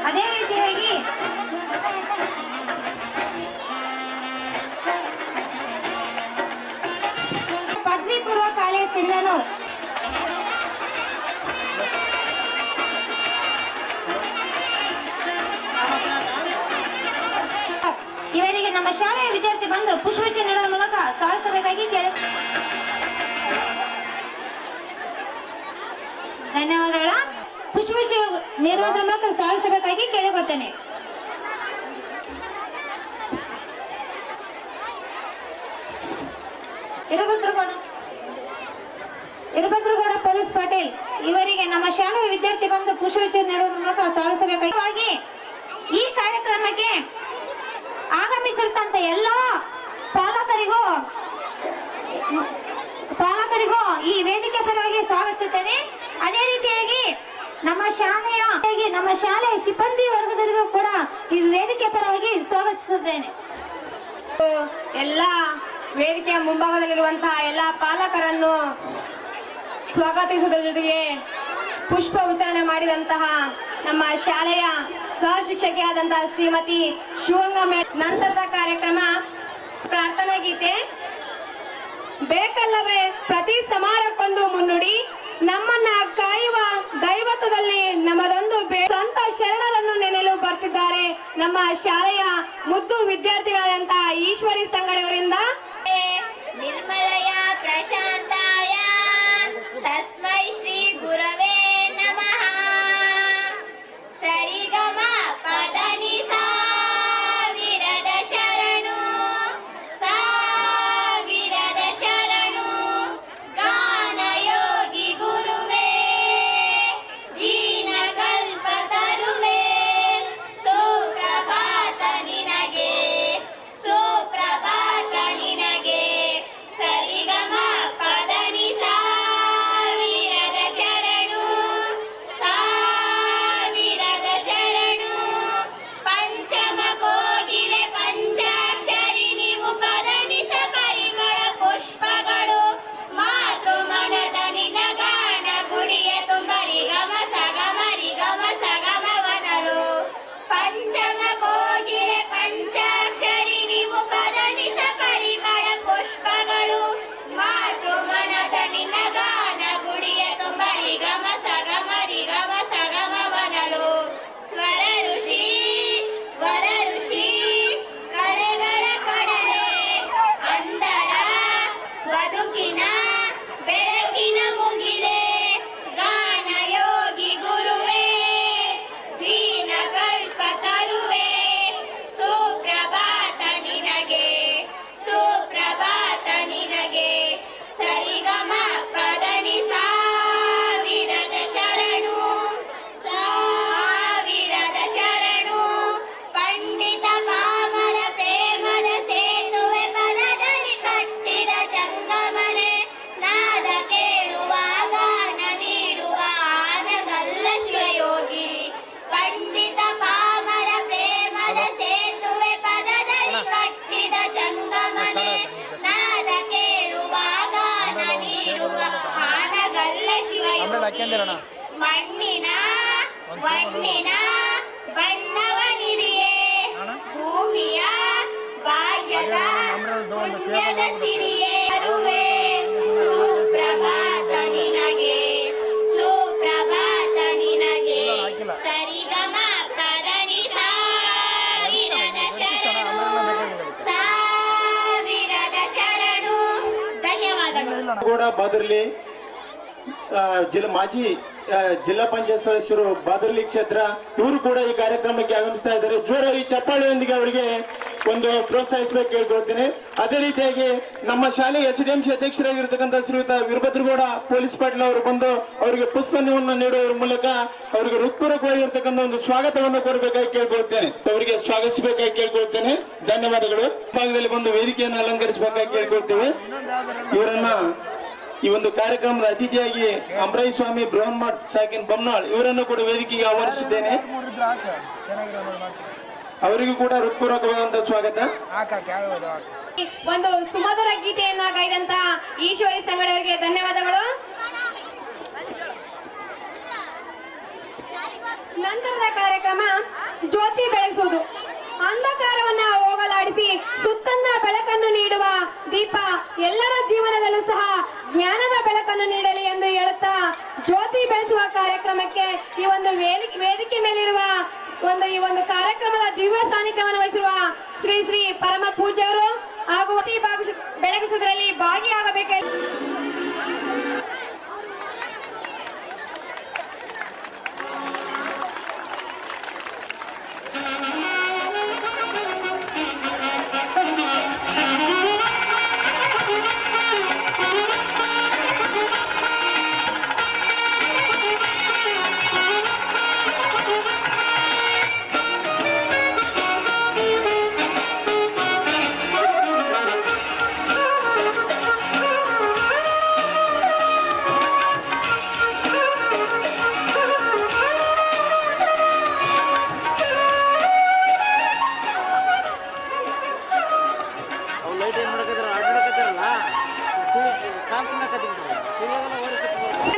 ಅದೇ ರೀತಿಯಾಗಿ ಪದವಿ ಪೂರ್ವ ಕಾಲೇಜ್ ಸಿಂಧನೂರ್ ಇವರಿಗೆ ನಮ್ಮ ಶಾಲೆಯ ವಿದ್ಯಾರ್ಥಿ ಬಂದು ಪುಷ್ಪಗುಚ್ಛ ನೀಡುವ ಮೂಲಕ ಸಾಗಿಸಬೇಕಾಗಿ ಧನ್ಯವಾದಗಳ. ಪುಷ್ಪಗುಚ್ಛ ನೀಡುವುದರ ಮೂಲಕ ಸಾಗಿಸಬೇಕಾಗಿ ಕೇಳಿಕೊಳ್ತೇನೆ. ಇರುಭದ್ರಗೌಡ ಪೊಲೀಸ್ ಪಾಟೀಲ್ ಇವರಿಗೆ ನಮ್ಮ ಶಾಲೆಯ ವಿದ್ಯಾರ್ಥಿ ಬಂದು ಪುಷ್ಪಗುಚ್ಛ ನೀಡುವುದರ ಮೂಲಕ ಸಾಗಿಸಬೇಕಾಗಿ ಈ ಕಾರ್ಯಕ್ರಮಕ್ಕೆ ಆಗಮಿಸಿರ್ತಂತ ಎಲ್ಲ ಪಾಲಕರಿಗೂ ಈ ವೇದಿಕೆ ಪರವಾಗಿ ಸ್ವಾಗತಿಸುತ್ತೇನೆ. ಅದೇ ರೀತಿಯಾಗಿ ನಮ್ಮ ಶಾಲೆಯ ಸಿಬ್ಬಂದಿ ವರ್ಗದವರಿಗೂ ಕೂಡ ಈ ವೇದಿಕೆ ಪರವಾಗಿ ಸ್ವಾಗತಿಸುತ್ತೇನೆ. ಎಲ್ಲ ವೇದಿಕೆಯ ಮುಂಭಾಗದಲ್ಲಿರುವಂತಹ ಎಲ್ಲ ಪಾಲಕರನ್ನು ಸ್ವಾಗತಿಸುವುದರ ಜೊತೆಗೆ ಪುಷ್ಪ ವಿತರಣೆ ಮಾಡಿದಂತಹ ನಮ್ಮ ಶಾಲೆಯ ಸಹ ಶಿಕ್ಷಕಿಯಾದಂತಹ ಶ್ರೀಮತಿ ಶಿವಂಗ ನಂತರದ ಕಾರ್ಯಕ್ರಮ ಪ್ರಾರ್ಥನಾ ಗೀತೆ. ಬೇಕಲ್ಲವೇ ಪ್ರತಿ ಸಮಾರಕ್ಕೊಂದು ಮುನ್ನುಡಿ, ನಮ್ಮನ್ನ ಕಾಯುವ ದೈವತ್ವದಲ್ಲಿ ನಮ್ಮದೊಂದು ಸಂತ ಶರಣರನ್ನು ನೆನೆಯಲು ಬರ್ತಿದ್ದಾರೆ ನಮ್ಮ ಶಾಲೆಯ ಮುದ್ದು ವಿದ್ಯಾರ್ಥಿಗಳಾದಂತಹ ಈಶ್ವರಿ ಸಂಗಡಿಯವರಿಂದ. ನಿರ್ಮಲಯ ಪ್ರಶಾಂತಾಯ ತಸ್ಮೈ ಶ್ರೀ ಗುರವೇ ನಮಃ. ಸರಿಗಮ ಪದನಿ ಸಾವಿರದ ಶರಣು ಸಾವಿರದ ಶರಣು ಗಾನಯೋಗಿ ಗುರುವೇ ದೀನ ಕಲ್ಪ ತರುವೆ ಸುಪ್ರಭಾತ ನಿನಗೆ ಸುಪ್ರಭಾತ ನಿನಗೆ. ಸರಿಗಮ ಪದನಿ ಸಾವಿರದ ಶರಣು ಸಾವಿರದ ಶರಣು. ಪಂಚಮ ಕೋಗಿಲೆ ಪಂಚಾಕ್ಷರಿ ನೀವು ಪದನಿಸ ಪರಿಮಳ ಪುಷ್ಪಗಳು ಮಾತೃ ಮನದ ನಿನಗಾನ ಗುಡಿಯ ತುಂಬರಿ ಗಮ ಸಗಮವನರು. ಪಂಚಮ ಕೋಗಿಲೆ ಪಂಚಾಕ್ಷರಿ ನೀವು ಪದನಿಸ ಪರಿಮಳ ಪುಷ್ಪಗಳು ಮಾತೃ ಮನದ ನಿನಗಾನ ಗುಡಿಯ ತುಂಬರಿ ಗಮ ಸಗಮವನರು. ಸ್ವರ ಋಷಿ ವರ ಋಷಿ ಕಳೆಗಳ ಕಡಲೆ ಅಂದರ ಬದುಕಿನ ಬೆಳಕಿನ ಮುಗಿಲೆ ಗಾನಯೋಗಿ ಗುರುವೇ ದೀನ ಕಲ್ಪ ತರುವೆ ಸುಪ್ರಭಾತ ನಿನಗೆ ಸುಪ್ರಭಾತ ನಿನಗೆ. ಸರಿಗಮ ಪದನಿ ಸಾವಿರದ ಶರಣು ಸಾವಿರದ ಶರಣು. ಪಂಡಿತ ಪಾಮರ ಪ್ರೇಮದ ಸೇತುವೆ ಪದದಲ್ಲಿ ಕಟ್ಟಿದ ಜಂಗಮನೆ ನಾದ ಕೇಳುವ ಗಾನ ನೀಡುವ ಆನಗಲ್ಲ ಶಿವಯೋಗಿ. ಪಂಡಿತ ಪಾಮರ ಪ್ರೇಮದ ಸೇತುವೆ ಪದದಲ್ಲಿ ಕಟ್ಟಿದ ಜಂಗಮನೆ ನಾದ ಕೇಳುವ ಗಾನ ನೀಡುವ ಆನಗಲ್ಲ ಶಿವಯೋಗಿ. ಮಣ್ಣಿನ ಬಣ್ಣವ ನಿರಿಯೇ ಭೂಮಿಯ ಭಾಗ್ಯದ ಪುಣ್ಯದ ಸಿರಿಯೇ ಅರುವೆ ಸುಪ್ರಭಾತ ನಿನಗೆ ಸುಪ್ರಭಾತ ನಿನಗೆ. ಸರಿಗಮ ಪದನಿ ಸಾವಿರದ ಶರಣು ಸಾವಿರದ ಶರಣು. ಧನ್ಯವಾದಗಳು. ಕೂಡ ಬಾದರ್ಲಿ ಮಾಜಿ ಜಿಲ್ಲಾ ಪಂಚಾಯತ್ ಸದಸ್ಯರು ಬಾದರ್ಲಿ ಕ್ಷೇತ್ರ ಇವರು ಕೂಡ ಈ ಕಾರ್ಯಕ್ರಮಕ್ಕೆ ಆಗಮಿಸ್ತಾ ಇದ್ದಾರೆ. ಜೋರಾಗಿ ಚಪ್ಪಾಳೆಯೊಂದಿಗೆ ಅವರಿಗೆ ಒಂದು ಪ್ರೋತ್ಸಾಹಿಸಬೇಕು ಕೇಳ್ಕೊಳ್ತೀನಿ. ಅದೇ ರೀತಿಯಾಗಿ ನಮ್ಮ ಶಾಲೆಯ SDMC ಅಧ್ಯಕ್ಷರಾಗಿರ್ತಕ್ಕಂಥ ಶ್ರೀಯುತ ವೀರಭದ್ರಗೌಡ ಪೊಲೀಸ್ ಪಾಟೀಲ್ ಅವರು ಬಂದು ಅವರಿಗೆ ಪುಷ್ಪವನ್ನು ನೀಡುವ ಮೂಲಕ ಅವರಿಗೆ ಹೃತ್ಪೂರ್ವಕವಾಗಿರ್ತಕ್ಕಂಥ ಒಂದು ಸ್ವಾಗತವನ್ನು ಕೋರಬೇಕಾಗಿ ಕೇಳ್ಕೊಳ್ತೇನೆ. ಅವರಿಗೆ ಸ್ವಾಗತಿಸಬೇಕಾಗಿ ಕೇಳ್ಕೊಳ್ತೇನೆ. ಧನ್ಯವಾದಗಳು. ಭಾಗದಲ್ಲಿ ಬಂದು ವೇದಿಕೆಯನ್ನು ಅಲಂಕರಿಸಬೇಕಾಗಿ ಕೇಳ್ಕೊಳ್ತೇವೆ. ಇವರನ್ನ ಈ ಒಂದು ಕಾರ್ಯಕ್ರಮದ ಅತಿಥಿಯಾಗಿ ಅಮರಾಯಿ ಸ್ವಾಮಿ ಬೃಹನ್ಮಠ್ ಸಾಕಿನ್ ಬೊಮ್ಮನಾಳ್ ಇವರನ್ನು ಕೂಡ ವೇದಿಕೆಗೆ ಆಹ್ವಾನಿಸಿದ್ದೇನೆ. ಅವರಿಗೂ ಕೂಡ ಹೃತ್ಪೂರ್ವಕವಾದಂತಹ ಸ್ವಾಗತ. ಒಂದು ಸುಮಧುರ ಗೀತೆಯನ್ನ ಗೈದಂತ ಈಶ್ವರಿ ಸಂಗಡ ಅವರಿಗೆ ಧನ್ಯವಾದಗಳು. ನಂತರದ ಕಾರ್ಯಕ್ರಮ ಜ್ಯೋತಿ ಬೆಳಗಿಸುವುದು. ಅಂಧಕಾರವನ್ನ ಹೋಗಲಾಡಿಸಿ ಸುತ್ತನ್ನ ಬೆಳಕನ್ನು ನೀಡುವ ದೀಪ ಎಲ್ಲರ ಜೀವನದಲ್ಲೂ ಸಹ ಜ್ಞಾನದ ಬೆಳಕನ್ನು ನೀಡಲಿ ಎಂದು ಹೇಳುತ್ತಾ ಜ್ಯೋತಿ ಬೆಳೆಸುವ ಕಾರ್ಯಕ್ರಮಕ್ಕೆ ಈ ಒಂದು ವೇದಿಕೆ ಮೇಲಿರುವ ಈ ಒಂದು ಕಾರ್ಯಕ್ರಮದ ದಿವ್ಯ ಸಾನ್ನಿಧ್ಯವನ್ನು ವಹಿಸಿರುವ ಶ್ರೀ ಶ್ರೀ ಪರಮ ಪೂಜ್ಯರು ಹಾಗೂ ಬೆಳಗಿಸುವುದರಲ್ಲಿ ಭಾಗಿಯಾಗಬೇಕು.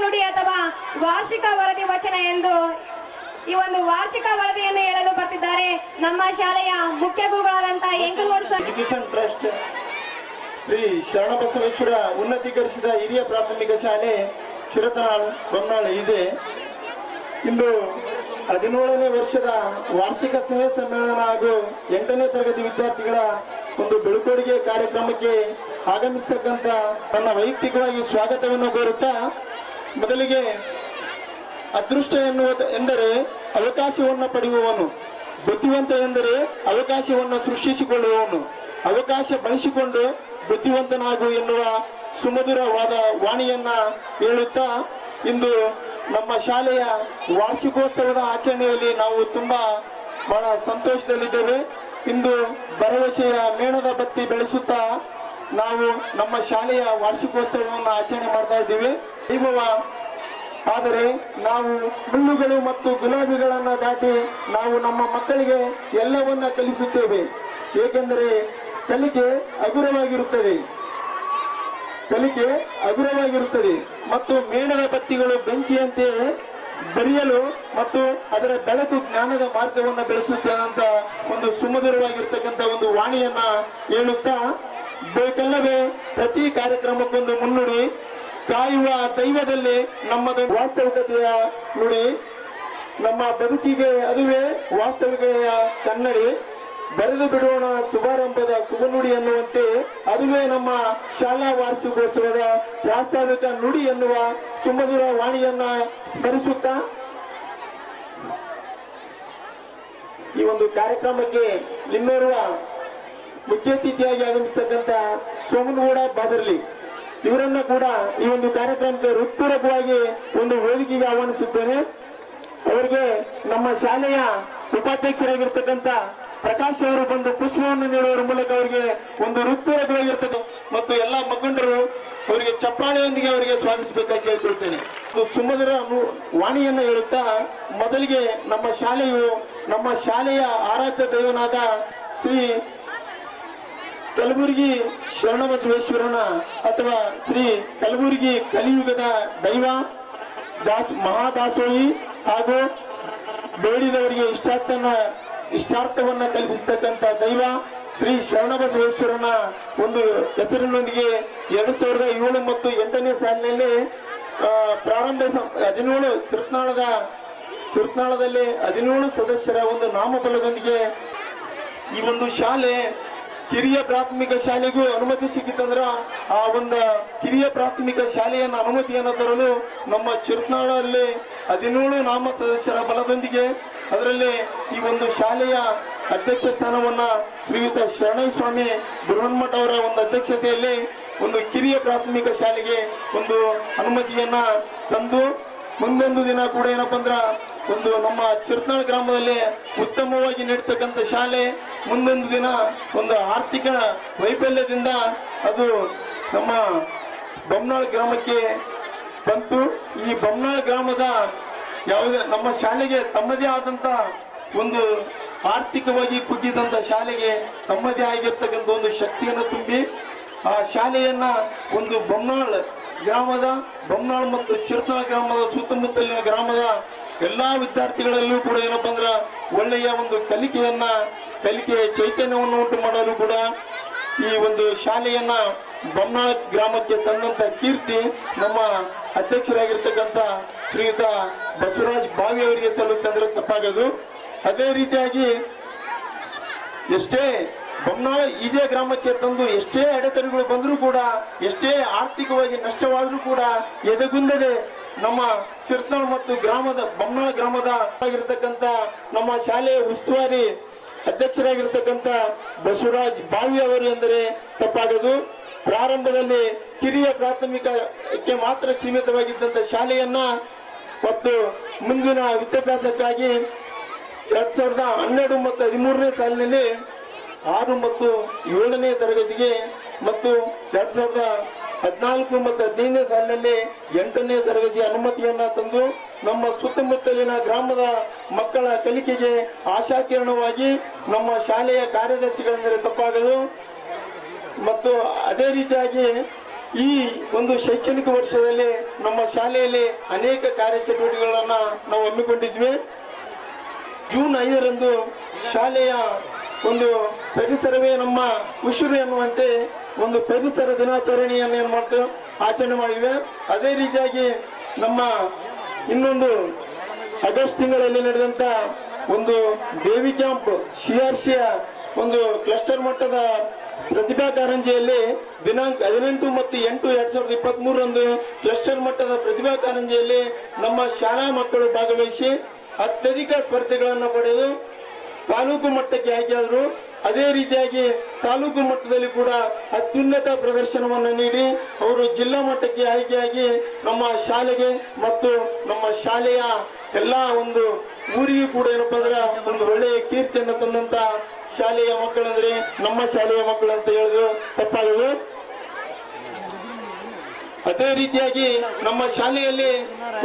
ನುಡಿ ಅಥವಾ ವಾರ್ಷಿಕ ವರದಿ ವಚನ ಎಂದು ಈ ಒಂದು ವಾರ್ಷಿಕ ವರದಿಯನ್ನು ಹೇಳಲು ಬರ್ತಿದ್ದಾರೆ ನಮ್ಮ ಶಾಲೆಯ ಮುಖ್ಯ ಗುರುಗಳಾದಂತಹ ಎಜುಕೇಶನ್ ಟ್ರಸ್ಟ್ ಶ್ರೀ ಶರಣಬಸವೇಶ್ವರ ಉನ್ನತೀಕರಿಸಿದ ಹಿರಿಯ ಪ್ರಾಥಮಿಕ ಶಾಲೆ ಚಿರತನಾಳ್ ಬೊಮ್ಮನಾಳ್ ಈಜೆ ಇಂದು 17ನೇ ವರ್ಷದ ವಾರ್ಷಿಕ ಸ್ನೇಹ ಸಮ್ಮೇಳನ ಹಾಗೂ 8ನೇ ತರಗತಿ ವಿದ್ಯಾರ್ಥಿಗಳ ಒಂದು ಬೀಳ್ಕೊಡುಗೆ ಕಾರ್ಯಕ್ರಮಕ್ಕೆ ಆಗಮಿಸತಕ್ಕಂತ ನನ್ನ ವೈಯಕ್ತಿಕವಾಗಿ ಸ್ವಾಗತವನ್ನು ಕೋರುತ್ತಾ, ಮೊದಲಿಗೆ ಅದೃಷ್ಟ ಎಂದರೆ ಅವಕಾಶವನ್ನು ಪಡೆಯುವವನು, ಬುದ್ಧಿವಂತ ಎಂದರೆ ಅವಕಾಶವನ್ನು ಸೃಷ್ಟಿಸಿಕೊಳ್ಳುವವನು, ಅವಕಾಶ ಬಳಸಿಕೊಂಡು ಬುದ್ಧಿವಂತನಾಗು ಎನ್ನುವ ಸುಮಧುರವಾದ ವಾಣಿಯನ್ನ ಹೇಳುತ್ತಾ, ಇಂದು ನಮ್ಮ ಶಾಲೆಯ ವಾರ್ಷಿಕೋತ್ಸವದ ಆಚರಣೆಯಲ್ಲಿ ನಾವು ಬಹಳ ಸಂತೋಷದಲ್ಲಿದ್ದೇವೆ. ಇಂದು ಭರವಸೆಯ ಮೇಣದ ಬತ್ತಿ ಬೆಳೆಸುತ್ತಾ ನಾವು ನಮ್ಮ ಶಾಲೆಯ ವಾರ್ಷಿಕೋತ್ಸವವನ್ನು ಆಚರಣೆ ಮಾಡ್ತಾ ಇದ್ದೀವಿ. ವೈಭವ ಆದರೆ ನಾವು ಮುಳ್ಳುಗಳು ಮತ್ತು ಗುಲಾಬಿಗಳನ್ನು ದಾಟಿ ನಾವು ನಮ್ಮ ಮಕ್ಕಳಿಗೆ ಎಲ್ಲವನ್ನ ಕಲಿಸುತ್ತೇವೆ. ಏಕೆಂದರೆ ಕಲಿಕೆ ಹಗುರವಾಗಿರುತ್ತದೆ ಮತ್ತು ಮೇಣದ ಬತ್ತಿಗಳು ಬೆಂಕಿಯಂತೆ ಬರೆಯಲು ಮತ್ತು ಅದರ ಬೆಳಕು ಜ್ಞಾನದ ಮಾರ್ಗವನ್ನು ಬೆಳೆಸುತ್ತೆ ಅಂತ ಒಂದು ಸುಮಧುರವಾಗಿರ್ತಕ್ಕಂಥ ಒಂದು ವಾಣಿಯನ್ನ ಹೇಳುತ್ತಾ, ಬೇಕಲ್ಲವೇ ಪ್ರತಿ ಕಾರ್ಯಕ್ರಮಕ್ಕೊಂದು ಮುನ್ನುಡಿ, ಕಾಯುವ ದೈವದಲ್ಲಿ ನಮ್ಮದು ವಾಸ್ತವಿಕತೆಯ ನುಡಿ, ನಮ್ಮ ಬದುಕಿಗೆ ಅದುವೇ ವಾಸ್ತವಿಕೆಯ ಕನ್ನಡಿ, ಬರೆದು ಬಿಡೋಣ ಶುಭಾರಂಭದ ಶುಭನುಡಿ ಎನ್ನುವಂತೆ ಅದುವೇ ನಮ್ಮ ಶಾಲಾ ವಾರ್ಷಿಕೋತ್ಸವದ ಪ್ರಾಸ್ತಾವಿಕ ನುಡಿ ಎನ್ನುವ ಸುಮಧುರ ವಾಣಿಯನ್ನ ಸ್ಮರಿಸುತ್ತಾ, ಈ ಒಂದು ಕಾರ್ಯಕ್ರಮಕ್ಕೆ ಇನ್ನೋರ್ವ ಮುಖ್ಯ ಅತಿಥಿಯಾಗಿ ಆಗಮಿಸತಕ್ಕಂಥ ಸೋಮನಗೌಡ ಬಾದರ್ಲಿ ಇವರನ್ನ ಕೂಡ ಈ ಒಂದು ಕಾರ್ಯಕ್ರಮಕ್ಕೆ ಹೃತ್ಪೂರ್ವಕವಾಗಿ ಒಂದು ವೇದಿಕೆಗೆ ಆಹ್ವಾನಿಸುತ್ತೇನೆ. ಅವರಿಗೆ ನಮ್ಮ ಶಾಲೆಯ ಉಪಾಧ್ಯಕ್ಷರಾಗಿರ್ತಕ್ಕಂಥ ಪ್ರಕಾಶ್ ಅವರು ಬಂದು ಪುಷ್ಪವನ್ನು ನೀಡುವ ಮೂಲಕ ಅವರಿಗೆ ಒಂದು ಹೃತ್ಪೂರ್ವಕವಾಗಿರ್ತಕ್ಕಂಥ ಮತ್ತು ಎಲ್ಲ ಮಕ್ಕಂಡರು ಅವರಿಗೆ ಚಪ್ಪಾಳೆಯೊಂದಿಗೆ ಅವರಿಗೆ ಸ್ವಾಗತಿಸಬೇಕಾಗಿ ಕೇಳ್ಕೊಳ್ತೇನೆ. ಸುಮಧುರ ವಾಣಿಯನ್ನ ಹೇಳುತ್ತಾ, ಮೊದಲಿಗೆ ನಮ್ಮ ಶಾಲೆಯ ಆರಾಧ್ಯ ದೈವನಾದ ಶ್ರೀ ಕಲಬುರಗಿ ಶರಣಬಸವೇಶ್ವರನ ಅಥವಾ ಶ್ರೀ ಕಲಬುರಗಿ ಕಲಿಯುಗದ ದೈವ ಮಹಾದಾಸೋಹಿ ಹಾಗೂ ಬೇಡಿದವರಿಗೆ ಇಷ್ಟಾರ್ಥವನ್ನ ಕಲ್ಪಿಸತಕ್ಕಂಥ ದೈವ ಶ್ರೀ ಶರಣಬಸವೇಶ್ವರನ ಒಂದು ಹೆಸರಿನೊಂದಿಗೆ 2007 ಮತ್ತು 8ನೇ ಸಾಲಿನಲ್ಲಿ ಪ್ರಾರಂಭ 17 ಚಿರ್ತನಾಳದಲ್ಲಿ 17 ಸದಸ್ಯರ ಒಂದು ನಾಮಫಲದೊಂದಿಗೆ ಈ ಒಂದು ಶಾಲೆ ಕಿರಿಯ ಪ್ರಾಥಮಿಕ ಶಾಲೆಗೂ ಅನುಮತಿ ಸಿಕ್ಕಿತ್ತಂದ್ರ ಆ ಒಂದು ಕಿರಿಯ ಪ್ರಾಥಮಿಕ ಶಾಲೆಯನ್ನು ಅನುಮತಿಯನ್ನು ತರಲು ನಮ್ಮ ಚಿರ್ತನಾಳಲ್ಲಿ 17 ನಾಮ ಸದಸ್ಯರ ಬಲದೊಂದಿಗೆ ಅದರಲ್ಲಿ ಈ ಒಂದು ಶಾಲೆಯ ಅಧ್ಯಕ್ಷ ಸ್ಥಾನವನ್ನ ಶ್ರೀಯುತ ಶರಣಯ್ಯ ಸ್ವಾಮಿ ಬೃಹನ್ಮಠ ಅವರ ಒಂದು ಅಧ್ಯಕ್ಷತೆಯಲ್ಲಿ ಒಂದು ಕಿರಿಯ ಪ್ರಾಥಮಿಕ ಶಾಲೆಗೆ ಒಂದು ಅನುಮತಿಯನ್ನ ತಂದು ಮುಂದೊಂದು ದಿನ ಕೂಡ ಏನಪ್ಪಾ ಅಂದ್ರ ಒಂದು ನಮ್ಮ ಚಿರ್ತನಾಳ್ ಗ್ರಾಮದಲ್ಲಿ ಉತ್ತಮವಾಗಿ ನಡೀತಕ್ಕಂಥ ಶಾಲೆ ಮುಂದೊಂದು ದಿನ ಒಂದು ಆರ್ಥಿಕ ವೈಫಲ್ಯದಿಂದ ಅದು ನಮ್ಮ ಬೊಮ್ಮನಾಳ್ ಗ್ರಾಮಕ್ಕೆ ಬಂತು. ಈ ಬೊಮ್ಮನಾಳ್ ಗ್ರಾಮದ ಯಾವುದೇ ನಮ್ಮ ಶಾಲೆಗೆ ತಮ್ಮದೇ ಆದಂತ ಒಂದು ಆರ್ಥಿಕವಾಗಿ ಕುಗ್ಗಿದಂತ ಶಾಲೆಗೆ ತಮ್ಮದೇ ಆಗಿರ್ತಕ್ಕಂಥ ಒಂದು ಶಕ್ತಿಯನ್ನು ತುಂಬಿ ಆ ಶಾಲೆಯನ್ನ ಒಂದು ಬೊಮ್ಮನಾಳ್ ಗ್ರಾಮದ ಬೊಮ್ಮನಾಳ್ ಮತ್ತು ಚಿರ್ತನಾಳ್ ಗ್ರಾಮದ ಸುತ್ತಮುತ್ತಲಿನ ಗ್ರಾಮದ ಎಲ್ಲಾ ವಿದ್ಯಾರ್ಥಿಗಳಲ್ಲೂ ಕೂಡ ಏನಪ್ಪಾ ಅಂದ್ರ ಒಳ್ಳೆಯ ಒಂದು ಕಲಿಕೆ ಚೈತನ್ಯವನ್ನು ಉಂಟು ಮಾಡಲು ಕೂಡ ಈ ಒಂದು ಶಾಲೆಯನ್ನ ಬೊಮ್ಮನಾಳ್ ಗ್ರಾಮಕ್ಕೆ ತಂದಂತ ಕೀರ್ತಿ ನಮ್ಮ ಅಧ್ಯಕ್ಷರಾಗಿರ್ತಕ್ಕಂಥ ಶ್ರೀಯುತ ಬಸವರಾಜ್ ಬಾವಿ ಅವರಿಗೆ ಸಲ್ಲುತ್ತಂದ್ರೆ ತಪ್ಪಾಗದು. ಅದೇ ರೀತಿಯಾಗಿ ಎಷ್ಟೇ ಬೊಮ್ಮನಾಳ ಈಜೆ ಗ್ರಾಮಕ್ಕೆ ತಂದು ಎಷ್ಟೇ ಅಡೆತಡೆಗಳು ಬಂದರೂ ಕೂಡ ಎಷ್ಟೇ ಆರ್ಥಿಕವಾಗಿ ನಷ್ಟವಾದರೂ ಕೂಡ ಎದೆಗುಂದದೆ ನಮ್ಮ ಚಿರ್ತನಾಳ್ ಮತ್ತು ಗ್ರಾಮದ ಬೊಮ್ಮನಾಳ ಗ್ರಾಮದ ಆಗಿರ್ತಕ್ಕಂಥ ನಮ್ಮ ಶಾಲೆಯ ಉಸ್ತುವಾರಿ ಅಧ್ಯಕ್ಷರಾಗಿರ್ತಕ್ಕಂಥ ಬಸವರಾಜ್ ಬಾವಿ ಅವರು ಎಂದರೆ ತಪ್ಪಾಗದು. ಪ್ರಾರಂಭದಲ್ಲಿ ಕಿರಿಯ ಪ್ರಾಥಮಿಕಕ್ಕೆ ಮಾತ್ರ ಸೀಮಿತವಾಗಿದ್ದಂಥ ಶಾಲೆಯನ್ನ ಮತ್ತು ಮುಂದಿನ ವಿದ್ಯಾಭ್ಯಾಸಕ್ಕಾಗಿ 2012 ಮತ್ತು 13ನೇ ಸಾಲಿನಲ್ಲಿ 6 ಮತ್ತು 7ನೇ ತರಗತಿಗೆ ಮತ್ತು 2014 ಮತ್ತು 15ನೇ ಸಾಲಿನಲ್ಲಿ 8ನೇ ತರಗತಿಯ ಅನುಮತಿಯನ್ನ ತಂದು ನಮ್ಮ ಸುತ್ತಮುತ್ತಲಿನ ಗ್ರಾಮದ ಮಕ್ಕಳ ಕಲಿಕೆಗೆ ಆಶಾಕಿರಣವಾಗಿ ನಮ್ಮ ಶಾಲೆಯ ಕಾರ್ಯದರ್ಶಿಗಳೆಂದರೆ ತಪ್ಪಾಗದು. ಮತ್ತು ಅದೇ ರೀತಿಯಾಗಿ ಈ ಒಂದು ಶೈಕ್ಷಣಿಕ ವರ್ಷದಲ್ಲಿ ನಮ್ಮ ಶಾಲೆಯಲ್ಲಿ ಅನೇಕ ಕಾರ್ಯಚಟುವಟಿಕೆಗಳನ್ನ ನಾವು ಹಮ್ಮಿಕೊಂಡಿದ್ವಿ. ಜೂನ್ 5ರಂದು ಶಾಲೆಯ ಒಂದು ಪರಿಸರವೇ ನಮ್ಮ ಉಸಿರು ಎನ್ನುವಂತೆ ಒಂದು ಪರಿಸರ ದಿನಾಚರಣೆಯನ್ನು ಏನ್ ಮಾಡ್ತೇವೆ ಆಚರಣೆ ಮಾಡಿದ್ವಿ. ಅದೇ ರೀತಿಯಾಗಿ ನಮ್ಮ ಇನ್ನೊಂದು ಆಗಸ್ಟ್ ತಿಂಗಳಲ್ಲಿ ನಡೆದಂತ ಒಂದು ದೇವಿ ಕ್ಯಾಂಪ್ CRCಯ ಒಂದು ಕ್ಲಸ್ಟರ್ ಮಟ್ಟದ ಪ್ರತಿಭಾ ಕಾರಂಜಿಯಲ್ಲಿ ದಿನಾಂಕ 18 ಮತ್ತು 8, 2023ರಂದು ಕ್ಲಸ್ಟರ್ ಮಟ್ಟದ ಪ್ರತಿಭಾ ಕಾರಂಜಿಯಲ್ಲಿ ನಮ್ಮ ಶಾಲಾ ಮಕ್ಕಳು ಭಾಗವಹಿಸಿ ಅತ್ಯಧಿಕ ಸ್ಪರ್ಧೆಗಳನ್ನು ಪಡೆದು ತಾಲೂಕು ಮಟ್ಟಕ್ಕೆ ಆಯ್ಕೆಯಾದರು. ಅದೇ ರೀತಿಯಾಗಿ ತಾಲೂಕು ಮಟ್ಟದಲ್ಲಿ ಕೂಡ ಅತ್ಯುನ್ನತ ಪ್ರದರ್ಶನವನ್ನು ನೀಡಿ ಅವರು ಜಿಲ್ಲಾ ಮಟ್ಟಕ್ಕೆ ಆಯ್ಕೆಯಾಗಿ ನಮ್ಮ ಶಾಲೆಗೆ ಮತ್ತು ನಮ್ಮ ಶಾಲೆಯ ಎಲ್ಲ ಒಂದು ಊರಿಗೂ ಕೂಡ ಏನಪ್ಪಾ ಅಂದ್ರೆ ಒಂದು ಒಳ್ಳೆಯ ಕೀರ್ತಿಯನ್ನು ತಂದಂತ ಶಾಲೆಯ ಮಕ್ಕಳಂದ್ರೆ ನಮ್ಮ ಶಾಲೆಯ ಮಕ್ಕಳು ಅಂತ ಹೇಳಿದ್ರು ತಪ್ಪಾಗದು. ಅದೇ ರೀತಿಯಾಗಿ ನಮ್ಮ ಶಾಲೆಯಲ್ಲಿ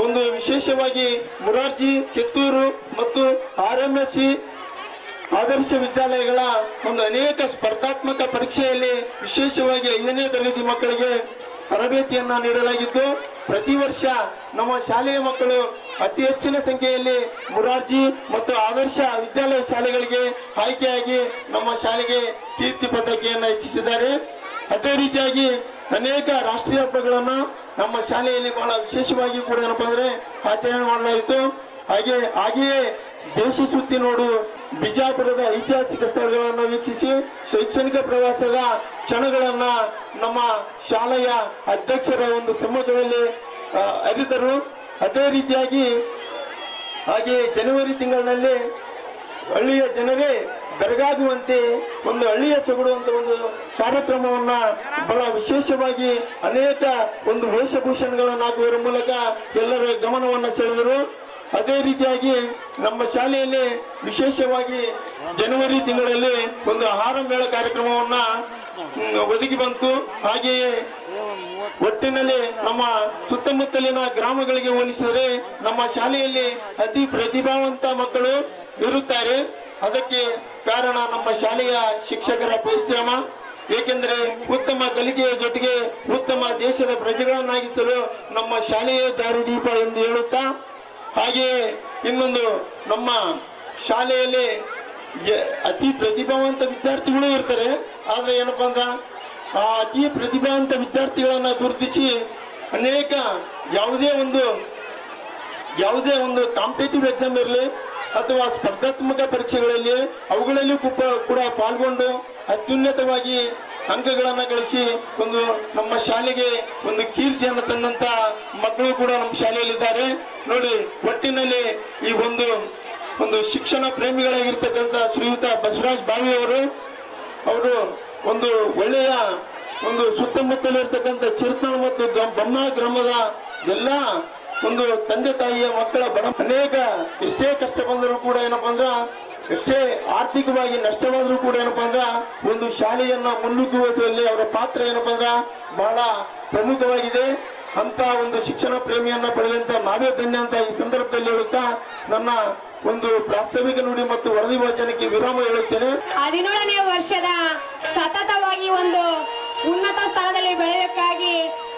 ಒಂದು ವಿಶೇಷವಾಗಿ ಮುರಾರ್ಜಿ, ಕಿತ್ತೂರು ಮತ್ತು RMSC ಆದರ್ಶ ವಿದ್ಯಾಲಯಗಳ ಒಂದು ಅನೇಕ ಸ್ಪರ್ಧಾತ್ಮಕ ಪರೀಕ್ಷೆಯಲ್ಲಿ ವಿಶೇಷವಾಗಿ 5ನೇ ತರಗತಿ ಮಕ್ಕಳಿಗೆ ತರಬೇತಿಯನ್ನ ನೀಡಲಾಗಿದ್ದು ಪ್ರತಿ ವರ್ಷ ನಮ್ಮ ಶಾಲೆಯ ಮಕ್ಕಳು ಅತಿ ಹೆಚ್ಚಿನ ಸಂಖ್ಯೆಯಲ್ಲಿ ಮುರಾರ್ಜಿ ಮತ್ತು ಆದರ್ಶ ವಿದ್ಯಾಲಯ ಶಾಲೆಗಳಿಗೆ ಆಯ್ಕೆಯಾಗಿ ನಮ್ಮ ಶಾಲೆಗೆ ಕೀರ್ತಿ ಪತಾಕೆಯನ್ನು ಹೆಚ್ಚಿಸಿದ್ದಾರೆ. ಅದೇ ರೀತಿಯಾಗಿ ಅನೇಕ ರಾಷ್ಟ್ರೀಯ ಹಬ್ಬಗಳನ್ನು ನಮ್ಮ ಶಾಲೆಯಲ್ಲಿ ಬಹಳ ವಿಶೇಷವಾಗಿ ಕೂಡ ಏನಪ್ಪಾ ಅಂದ್ರೆ ಆಚರಣೆ ಮಾಡಲಾಯಿತು. ಹಾಗೆಯೇ ದೇಶ ಸುತ್ತಿ ನೋಡು ಬಿಜಾಪುರದ ಐತಿಹಾಸಿಕ ಸ್ಥಳಗಳನ್ನು ವೀಕ್ಷಿಸಿ ಶೈಕ್ಷಣಿಕ ಪ್ರವಾಸದ ಕ್ಷಣಗಳನ್ನ ನಮ್ಮ ಶಾಲೆಯ ಅಧ್ಯಕ್ಷರ ಒಂದು ಸಮ್ಮುಖದಲ್ಲಿ ಅರಿತರು. ಅದೇ ರೀತಿಯಾಗಿ ಜನವರಿ ತಿಂಗಳಿನಲ್ಲಿ ಹಳ್ಳಿಯ ಜನರೇ ಬೆರಗಾಗುವಂತೆ ಒಂದು ಹಳ್ಳಿಯ ಸೊಗಡು ಅಂತ ಒಂದು ಕಾರ್ಯಕ್ರಮವನ್ನ ಬಹಳ ವಿಶೇಷವಾಗಿ ಅನೇಕ ಒಂದು ವೇಷಭೂಷಣಗಳನ್ನು ಹಾಕುವುದರ ಮೂಲಕ ಎಲ್ಲರ ಗಮನವನ್ನು ಸೆಳೆದರು. ಅದೇ ರೀತಿಯಾಗಿ ನಮ್ಮ ಶಾಲೆಯಲ್ಲಿ ವಿಶೇಷವಾಗಿ ಜನವರಿ ತಿಂಗಳಲ್ಲಿ ಒಂದು ಆಹಾರ ಮೇಳ ಕಾರ್ಯಕ್ರಮವನ್ನ ಒದಗಿ ಬಂತು. ಹಾಗೆಯೇ ಒಟ್ಟಿನಲ್ಲಿ ನಮ್ಮ ಸುತ್ತಮುತ್ತಲಿನ ಗ್ರಾಮಗಳಿಗೆ ಹೋಲಿಸಿದರೆ ನಮ್ಮ ಶಾಲೆಯಲ್ಲಿ ಅತಿ ಪ್ರತಿಭಾವಂತ ಮಕ್ಕಳು ಇರುತ್ತಾರೆ. ಅದಕ್ಕೆ ಕಾರಣ ನಮ್ಮ ಶಾಲೆಯ ಶಿಕ್ಷಕರ ಪರಿಶ್ರಮ. ಏಕೆಂದರೆ ಉತ್ತಮ ಕಲಿಕೆಯ ಜೊತೆಗೆ ಉತ್ತಮ ದೇಶದ ಪ್ರಜೆಗಳನ್ನಾಗಿಸಲು ನಮ್ಮ ಶಾಲೆಯ ದಾರಿದೀಪ ಎಂದು ಹೇಳುತ್ತಾ, ಹಾಗೆಯೇ ಇನ್ನೊಂದು ನಮ್ಮ ಶಾಲೆಯಲ್ಲಿ ಅತಿ ಪ್ರತಿಭಾವಂತ ವಿದ್ಯಾರ್ಥಿಗಳು ಇರ್ತಾರೆ. ಆದ್ರೆ ಏನಪ್ಪಾ ಅಂದ್ರ ಆ ಅತಿ ಪ್ರತಿಭಾವಂತ ವಿದ್ಯಾರ್ಥಿಗಳನ್ನ ಗುರುತಿಸಿ ಅನೇಕ ಯಾವುದೇ ಒಂದು ಕಾಂಪಿಟೇಟಿವ್ ಎಕ್ಸಾಮ್ ಇರಲಿ ಅಥವಾ ಸ್ಪರ್ಧಾತ್ಮಕ ಪರೀಕ್ಷೆಗಳಲ್ಲಿ ಅವುಗಳಲ್ಲಿ ಕೂಡ ಪಾಲ್ಗೊಂಡು ಅತ್ಯುನ್ನತವಾಗಿ ಅಂಕಗಳನ್ನು ಗಳಿಸಿ ಒಂದು ನಮ್ಮ ಶಾಲೆಗೆ ಒಂದು ಕೀರ್ತಿಯನ್ನು ತಂದಂತ ಮಕ್ಕಳು ಕೂಡ ನಮ್ಮ ಶಾಲೆಯಲ್ಲಿದ್ದಾರೆ. ನೋಡಿ, ಒಟ್ಟಿನಲ್ಲಿ ಈ ಒಂದು ಒಂದು ಶಿಕ್ಷಣ ಪ್ರೇಮಿಗಳಾಗಿರ್ತಕ್ಕಂಥ ಶ್ರೀಯುತ ಬಸವರಾಜ್ ಬಾವಿ ಅವರು ಒಂದು ಒಳ್ಳೆಯ ಒಂದು ಸುತ್ತಮುತ್ತಲಿರ್ತಕ್ಕಂಥ ಚಿರ್ತನ ಮತ್ತು ಬೊಮ್ಮ ಗ್ರಾಮದ ಎಲ್ಲ ಒಂದು ತಂದೆ ತಾಯಿಯ ಮಕ್ಕಳ ಅನೇಕ ಎಷ್ಟೇ ಕಷ್ಟ ಬಂದರೂ ಕೂಡ ಏನಪ್ಪಾ ಅಂದ್ರ, ಎಷ್ಟೇ ಆರ್ಥಿಕವಾಗಿ ನಷ್ಟವಾದರೂ ಕೂಡ ಏನಪ್ಪಾ ಅಂದ್ರ, ಒಂದು ಶಾಲೆಯನ್ನ ಮುನ್ನುಗ್ಗಿಸುವಲ್ಲಿ ಅವರ ಪಾತ್ರ ಏನಪ್ಪಾ ಅಂದ್ರ ಬಹಳ ಪ್ರಮುಖವಾಗಿದೆ. ಅಂತ ಒಂದು ಶಿಕ್ಷಣ ಪ್ರೇಮಿಯನ್ನ ಪಡೆದಂತ ನಾವೇ ಧನ್ಯ ಅಂತ ಈ ಸಂದರ್ಭದಲ್ಲಿ ಹೇಳುತ್ತಾ ನನ್ನ ಒಂದು ಪ್ರಾಸ್ತಾವಿಕ ನುಡಿ ಮತ್ತು ವರದಿ ವಾಚನಕ್ಕೆ ವಿರಾಮ ಹೇಳುತ್ತೇನೆ. 17ನೇ ವರ್ಷದ ಸತತವಾಗಿ ಒಂದು ಉನ್ನತ ಸ್ಥಾನದಲ್ಲಿ ಬೆಳೆಯೋಕ್ಕಾಗಿ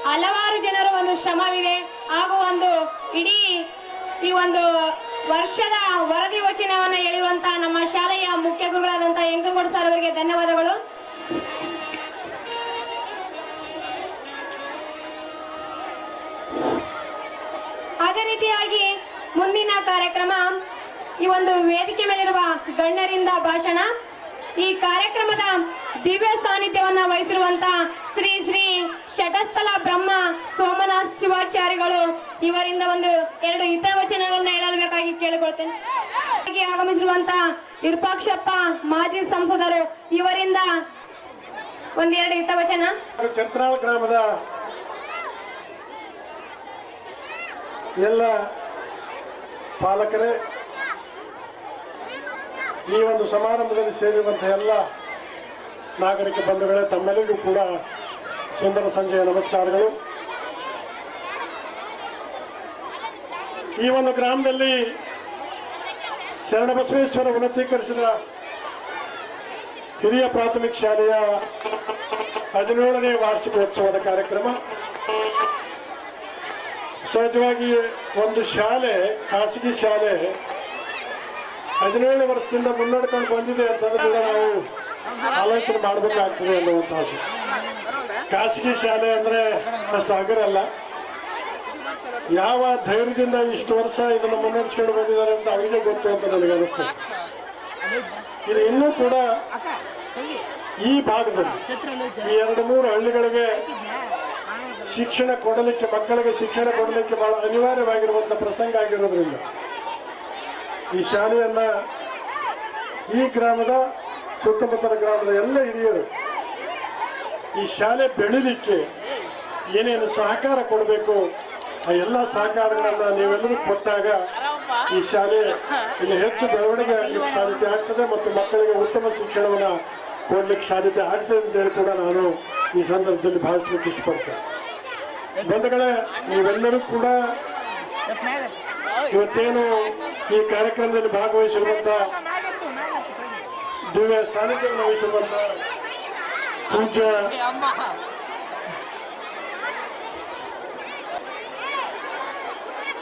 ಹಲವಾರು ಜನರ ಒಂದು ಶ್ರಮವಿದೆ ಹಾಗೂ ಒಂದು ಇಡೀ ಈ ಒಂದು ವರ್ಷದ ವರದಿ ವಚನವನ್ನು ಹೇಳಿರುವಂತಹ ನಮ್ಮ ಶಾಲೆಯ ಮುಖ್ಯ ಗುರುಗಳಾದಂತಹ ಎಂಕನಗೌಡ ಸರ್ ಅವರಿಗೆ ಧನ್ಯವಾದಗಳು. ಅದೇ ರೀತಿಯಾಗಿ ಮುಂದಿನ ಕಾರ್ಯಕ್ರಮ ಈ ಒಂದು ವೇದಿಕೆ ಮೇಲಿರುವ ಗಣ್ಯರಿಂದ ಭಾಷಣ. ಈ ಕಾರ್ಯಕ್ರಮದ ದಿವ್ಯ ಸಾನ್ನಿಧ್ಯವನ್ನ ವಹಿಸಿರುವಂತಹ ಶ್ರೀ ಶ್ರೀ ಶಟಸ್ಥಲ ಬ್ರಹ್ಮ ಸೋಮನಾಥ್ ಶಿವಾಚಾರ್ಯಗಳು ಇವರಿಂದ ಒಂದು 2 ಹಿತವಚನಗಳನ್ನ ಹೇಳಬೇಕಾಗಿ ಕೇಳಿಕೊಳ್ತೇನೆ. ಆಗಮಿಸಿರುವಂತಹ ವಿರೂಪಾಕ್ಷಪ್ಪ ಮಾಜಿ ಸಂಸದರು ಇವರಿಂದ 1-2 ಹಿತವಚನ. ಚಂತ್ರಾಳ ಗ್ರಾಮದ ಎಲ್ಲ ಪಾಲಕರೇ, ಈ ಒಂದು ಸಮಾರಂಭದಲ್ಲಿ ಸೇರಿರುವಂತಹ ಎಲ್ಲ ನಾಗರಿಕ ಬಂಧುಗಳೇ, ತಮ್ಮೆಲ್ಲರಿಗೂ ಕೂಡ ಸುಂದರ ಸಂಜೆಯ ನಮಸ್ಕಾರಗಳು. ಈ ಒಂದು ಗ್ರಾಮದಲ್ಲಿ ಶರಣಬಸವೇಶ್ವರ ಉನ್ನತೀಕರಿಸಿದ ಹಿರಿಯ ಪ್ರಾಥಮಿಕ ಶಾಲೆಯ 17ನೇ ವಾರ್ಷಿಕೋತ್ಸವದ ಕಾರ್ಯಕ್ರಮ. ಸಹಜವಾಗಿ ಒಂದು ಶಾಲೆ, ಖಾಸಗಿ ಶಾಲೆ 17 ವರ್ಷದಿಂದ ಮುನ್ನಡೆಕೊಂಡು ಬಂದಿದೆ ಅಂತಂದ್ರೆ ಕೂಡ ನಾವು ಆಲೋಚನೆ ಮಾಡಬೇಕಾಗ್ತದೆ ಅನ್ನುವಂಥದ್ದು. ಖಾಸಗಿ ಶಾಲೆ ಅಂದರೆ ಅಷ್ಟು ಹಗರಲ್ಲ. ಯಾವ ಧೈರ್ಯದಿಂದ ಇಷ್ಟು ವರ್ಷ ಇದನ್ನು ಮುನ್ನಡೆಸ್ಕೊಂಡು ಬಂದಿದ್ದಾರೆ ಅಂತ ಅವರಿಗೆ ಗೊತ್ತು ಅಂತ ನನಗೆ ಅನಿಸ್ತದೆ. ಇದು ಇನ್ನೂ ಕೂಡ ಈ ಭಾಗದಲ್ಲಿ ಈ 2-3 ಹಳ್ಳಿಗಳಿಗೆ ಶಿಕ್ಷಣ ಕೊಡಲಿಕ್ಕೆ, ಮಕ್ಕಳಿಗೆ ಶಿಕ್ಷಣ ಕೊಡಲಿಕ್ಕೆ ಬಹಳ ಅನಿವಾರ್ಯವಾಗಿರುವಂಥ ಪ್ರಸಂಗ ಆಗಿರೋದ್ರಿಂದ ಈ ಶಾಲೆಯನ್ನ ಈ ಗ್ರಾಮದ ಸುತ್ತಮುತ್ತಲ ಗ್ರಾಮದ ಎಲ್ಲ ಹಿರಿಯರು ಈ ಶಾಲೆ ಬೆಳಿಲಿಕ್ಕೆ ಏನೇನು ಸಹಕಾರ ಕೊಡಬೇಕು ಆ ಎಲ್ಲ ಸಹಕಾರಗಳನ್ನು ನೀವೆಲ್ಲರೂ ಕೊಟ್ಟಾಗ ಈ ಶಾಲೆ ಇಲ್ಲಿ ಹೆಚ್ಚು ಬೆಳವಣಿಗೆ ಆಗಲಿಕ್ಕೆ ಸಾಧ್ಯತೆ ಆಗ್ತದೆ ಮತ್ತು ಮಕ್ಕಳಿಗೆ ಉತ್ತಮ ಶಿಕ್ಷಣವನ್ನು ಕೊಡ್ಲಿಕ್ಕೆ ಸಾಧ್ಯತೆ ಆಗ್ತದೆ ಅಂತೇಳಿ ಕೂಡ ನಾನು ಈ ಸಂದರ್ಭದಲ್ಲಿ ಭಾವಿಸಲಿಕ್ಕೆ ಇಷ್ಟಪಡ್ತೇನೆ. ಬಂಧುಗಳೇ, ನೀವೆಲ್ಲರೂ ಕೂಡ ಇವತ್ತೇನು ಈ ಕಾರ್ಯಕ್ರಮದಲ್ಲಿ ಭಾಗವಹಿಸಿರುವಂತ ದಿವ್ಯ ಸಾನ್ನಿಧ್ಯವನ್ನು ವಹಿಸಿರುವಂತ ಪೂಜ್ಯ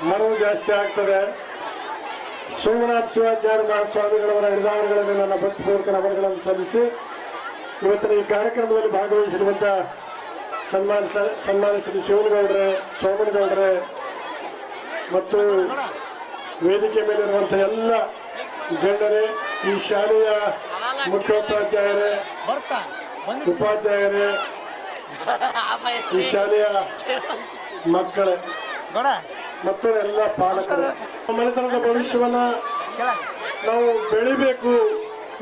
ಮರವು ಜಾಸ್ತಿ ಆಗ್ತದೆ ಸೋಮನಾಥ್ ಶಿವಾಚಾರ್ಯ ಮಹಾಸ್ವಾಮಿಗಳವರ ಹಿರಿದಾವರುಗಳಲ್ಲಿ ನನ್ನ ಭಕ್ತಿಪೂರ್ವಕ ನಮನಗಳನ್ನು ಸಲ್ಲಿಸಿ ಇವತ್ತಿನ ಈ ಕಾರ್ಯಕ್ರಮದಲ್ಲಿ ಭಾಗವಹಿಸಿರುವಂತ ಸನ್ಮಾನ ಶ್ರೀ ಶಿವನಗೌಡ್ರೆ, ಸೋಮನಗೌಡ್ರೆ ಮತ್ತು ವೇದಿಕೆ ಮೇಲಿರುವಂಥ ಎಲ್ಲ ಗಣ್ಯರೇ, ಈ ಶಾಲೆಯ ಮುಖ್ಯೋಪಾಧ್ಯಾಯರೇ, ಉಪಾಧ್ಯಾಯರೇ, ಈ ಶಾಲೆಯ ಮಕ್ಕಳೇ ಮತ್ತು ಎಲ್ಲ ಪಾಲಕರು, ಮನೆತನದ ಭವಿಷ್ಯವನ್ನ ನಾವು ಬೆಳಿಬೇಕು,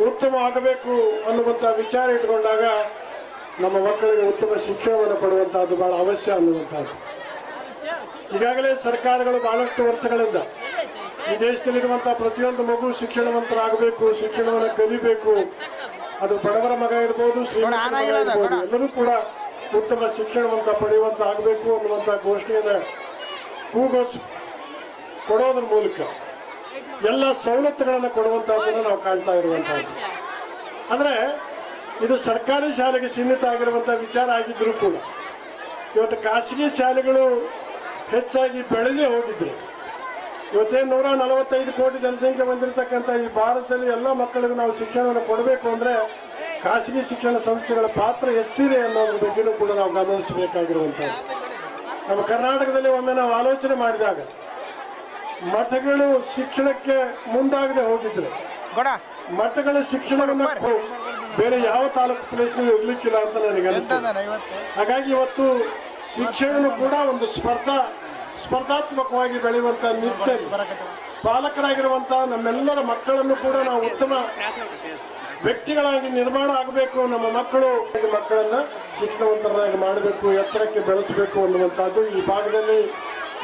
ಉತ್ತಮ ಆಗಬೇಕು ಅನ್ನುವಂಥ ವಿಚಾರ ಇಟ್ಕೊಂಡಾಗ ನಮ್ಮ ಮಕ್ಕಳಿಗೆ ಉತ್ತಮ ಶಿಕ್ಷಣವನ್ನು ಕೊಡುವಂತಹದ್ದು ಬಹಳ ಅವಶ್ಯ ಅನ್ನುವಂಥದ್ದು. ಈಗಾಗಲೇ ಸರ್ಕಾರಗಳು ಬಹಳಷ್ಟು ವರ್ಷಗಳಿಂದ ಈ ದೇಶದಲ್ಲಿರುವಂತಹ ಪ್ರತಿಯೊಂದು ಮಗು ಶಿಕ್ಷಣವಂತರಾಗಬೇಕು, ಶಿಕ್ಷಣವನ್ನು ಕಲಿಬೇಕು. ಅದು ಬಡವರ ಮಗ ಇರ್ಬೋದು, ಶ್ರೀಮಂತರ ಮಗ ಇರ್ಬೋದು, ಎಲ್ಲರೂ ಕೂಡ ಉತ್ತಮ ಶಿಕ್ಷಣವಂತ ಪಡೆಯುವಂತ ಆಗಬೇಕು ಅನ್ನುವಂಥ ಘೋಷಣೆಯನ್ನು ಕೊಡೋದ್ರ ಮೂಲಕ ಎಲ್ಲ ಸವಲತ್ತುಗಳನ್ನು ಕೊಡುವಂತಹದ್ದನ್ನು ನಾವು ಕಾಣ್ತಾ ಇರುವಂತಹದ್ದು. ಅಂದ್ರೆ ಇದು ಸರ್ಕಾರಿ ಶಾಲೆಗೆ ಸೀಮಿತ ಆಗಿರುವಂತಹ ವಿಚಾರ ಆಗಿದ್ರು ಕೂಡ ಇವತ್ತು ಖಾಸಗಿ ಶಾಲೆಗಳು ಹೆಚ್ಚಾಗಿ ಬೆಳೆದೇ ಹೋಗಿದ್ರು. ಇವತ್ತೇನು 145 ಕೋಟಿ ಜನಸಂಖ್ಯೆ ಹೊಂದಿರತಕ್ಕಂಥ ಈ ಭಾರತದಲ್ಲಿ ಎಲ್ಲ ಮಕ್ಕಳಿಗೂ ನಾವು ಶಿಕ್ಷಣವನ್ನು ಕೊಡಬೇಕು ಅಂದರೆ ಖಾಸಗಿ ಶಿಕ್ಷಣ ಸಂಸ್ಥೆಗಳ ಪಾತ್ರ ಎಷ್ಟಿದೆ ಅನ್ನೋದ್ರ ಬಗ್ಗೆಯೂ ಕೂಡ ನಾವು ಗಮನಿಸಬೇಕಾಗಿರುವಂಥದ್ದು. ನಮ್ಮ ಕರ್ನಾಟಕದಲ್ಲಿ ಒಮ್ಮೆ ನಾವು ಆಲೋಚನೆ ಮಾಡಿದಾಗ ಮಠಗಳು ಶಿಕ್ಷಣಕ್ಕೆ ಮುಂದಾಗದೆ ಹೋಗಿದ್ರು. ಮಠಗಳ ಶಿಕ್ಷಣವನ್ನು ಬೇರೆ ಯಾವ ತಾಲೂಕು ಪ್ಲೇಸ್ನಲ್ಲಿ ಇರ್ಲಿಕ್ಕಿಲ್ಲ ಅಂತ ನನಗೆ ಅನಿಸ್ತದೆ. ಹಾಗಾಗಿ ಇವತ್ತು ಶಿಕ್ಷಣ ಕೂಡ ಒಂದು ಸ್ಪರ್ಧಾತ್ಮಕವಾಗಿ ಬೆಳೆಯುವಂತ ನಿಟ್ಟಿನಲ್ಲಿ ಪಾಲಕರಾಗಿರುವಂಥ ನಮ್ಮೆಲ್ಲರ ಮಕ್ಕಳನ್ನು ಕೂಡ ನಾವು ಉತ್ತಮ ವ್ಯಕ್ತಿಗಳಾಗಿ ನಿರ್ಮಾಣ ಆಗಬೇಕು. ನಮ್ಮ ಮಕ್ಕಳನ್ನ ಶಿಕ್ಷಣವಂತರನ್ನಾಗಿ ಮಾಡಬೇಕು, ಎತ್ತರಕ್ಕೆ ಬೆಳೆಸಬೇಕು ಅನ್ನುವಂಥದ್ದು ಈ ಭಾಗದಲ್ಲಿ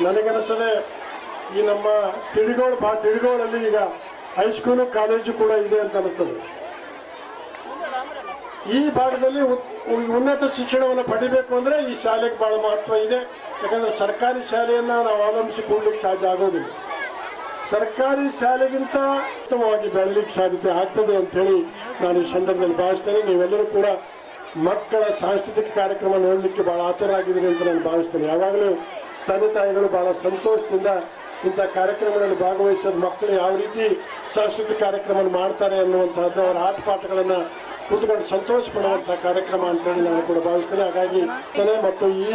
ನನಗನಿಸದೆ ಈ ನಮ್ಮ ತಿಳಿಗೋಳಲ್ಲಿ ಈಗ ಹೈಸ್ಕೂಲು ಕಾಲೇಜು ಕೂಡ ಇದೆ ಅಂತ ಅನಿಸ್ತದೆ. ಈ ಭಾಗದಲ್ಲಿ ಉನ್ನತ ಶಿಕ್ಷಣವನ್ನು ಪಡಿಬೇಕು ಅಂದರೆ ಈ ಶಾಲೆಗೆ ಭಾಳ ಮಹತ್ವ ಇದೆ. ಯಾಕಂದರೆ ಸರ್ಕಾರಿ ಶಾಲೆಯನ್ನು ನಾವು ಅವಲಂಬಿಸಿ ಕೂಡ್ಲಿಕ್ಕೆ ಸಾಧ್ಯ ಆಗೋದಿಲ್ಲ. ಸರ್ಕಾರಿ ಶಾಲೆಗಿಂತ ಉತ್ತಮವಾಗಿ ಬೆಳಲಿಕ್ಕೆ ಸಾಧ್ಯತೆ ಆಗ್ತದೆ ಅಂಥೇಳಿ ನಾನು ಈ ಸಂದರ್ಭದಲ್ಲಿ ಭಾವಿಸ್ತೇನೆ. ನೀವೆಲ್ಲರೂ ಕೂಡ ಮಕ್ಕಳ ಸಾಂಸ್ಕೃತಿಕ ಕಾರ್ಯಕ್ರಮ ನೋಡಲಿಕ್ಕೆ ಭಾಳ ಆತುರಾಗಿದ್ದೀರಿ ಅಂತ ನಾನು ಭಾವಿಸ್ತೇನೆ. ಯಾವಾಗಲೂ ತಂದೆ ತಾಯಿಗಳು ಭಾಳ ಸಂತೋಷದಿಂದ ಇಂಥ ಕಾರ್ಯಕ್ರಮಗಳಲ್ಲಿ ಭಾಗವಹಿಸೋದು, ಮಕ್ಕಳು ಯಾವ ರೀತಿ ಸಾಂಸ್ಕೃತಿಕ ಕಾರ್ಯಕ್ರಮ ಮಾಡ್ತಾರೆ ಅನ್ನುವಂಥದ್ದು, ಅವರ ಆಟ ಪಾಠಗಳನ್ನು ಕೂತ್ಕೊಂಡು ಸಂತೋಷ ಪಡುವಂಥ ಕಾರ್ಯಕ್ರಮ ಅಂತೇಳಿ ನಾನು ಕೂಡ ಭಾವಿಸ್ತೇನೆ. ಹಾಗಾಗಿ ಮತ್ತು ಈ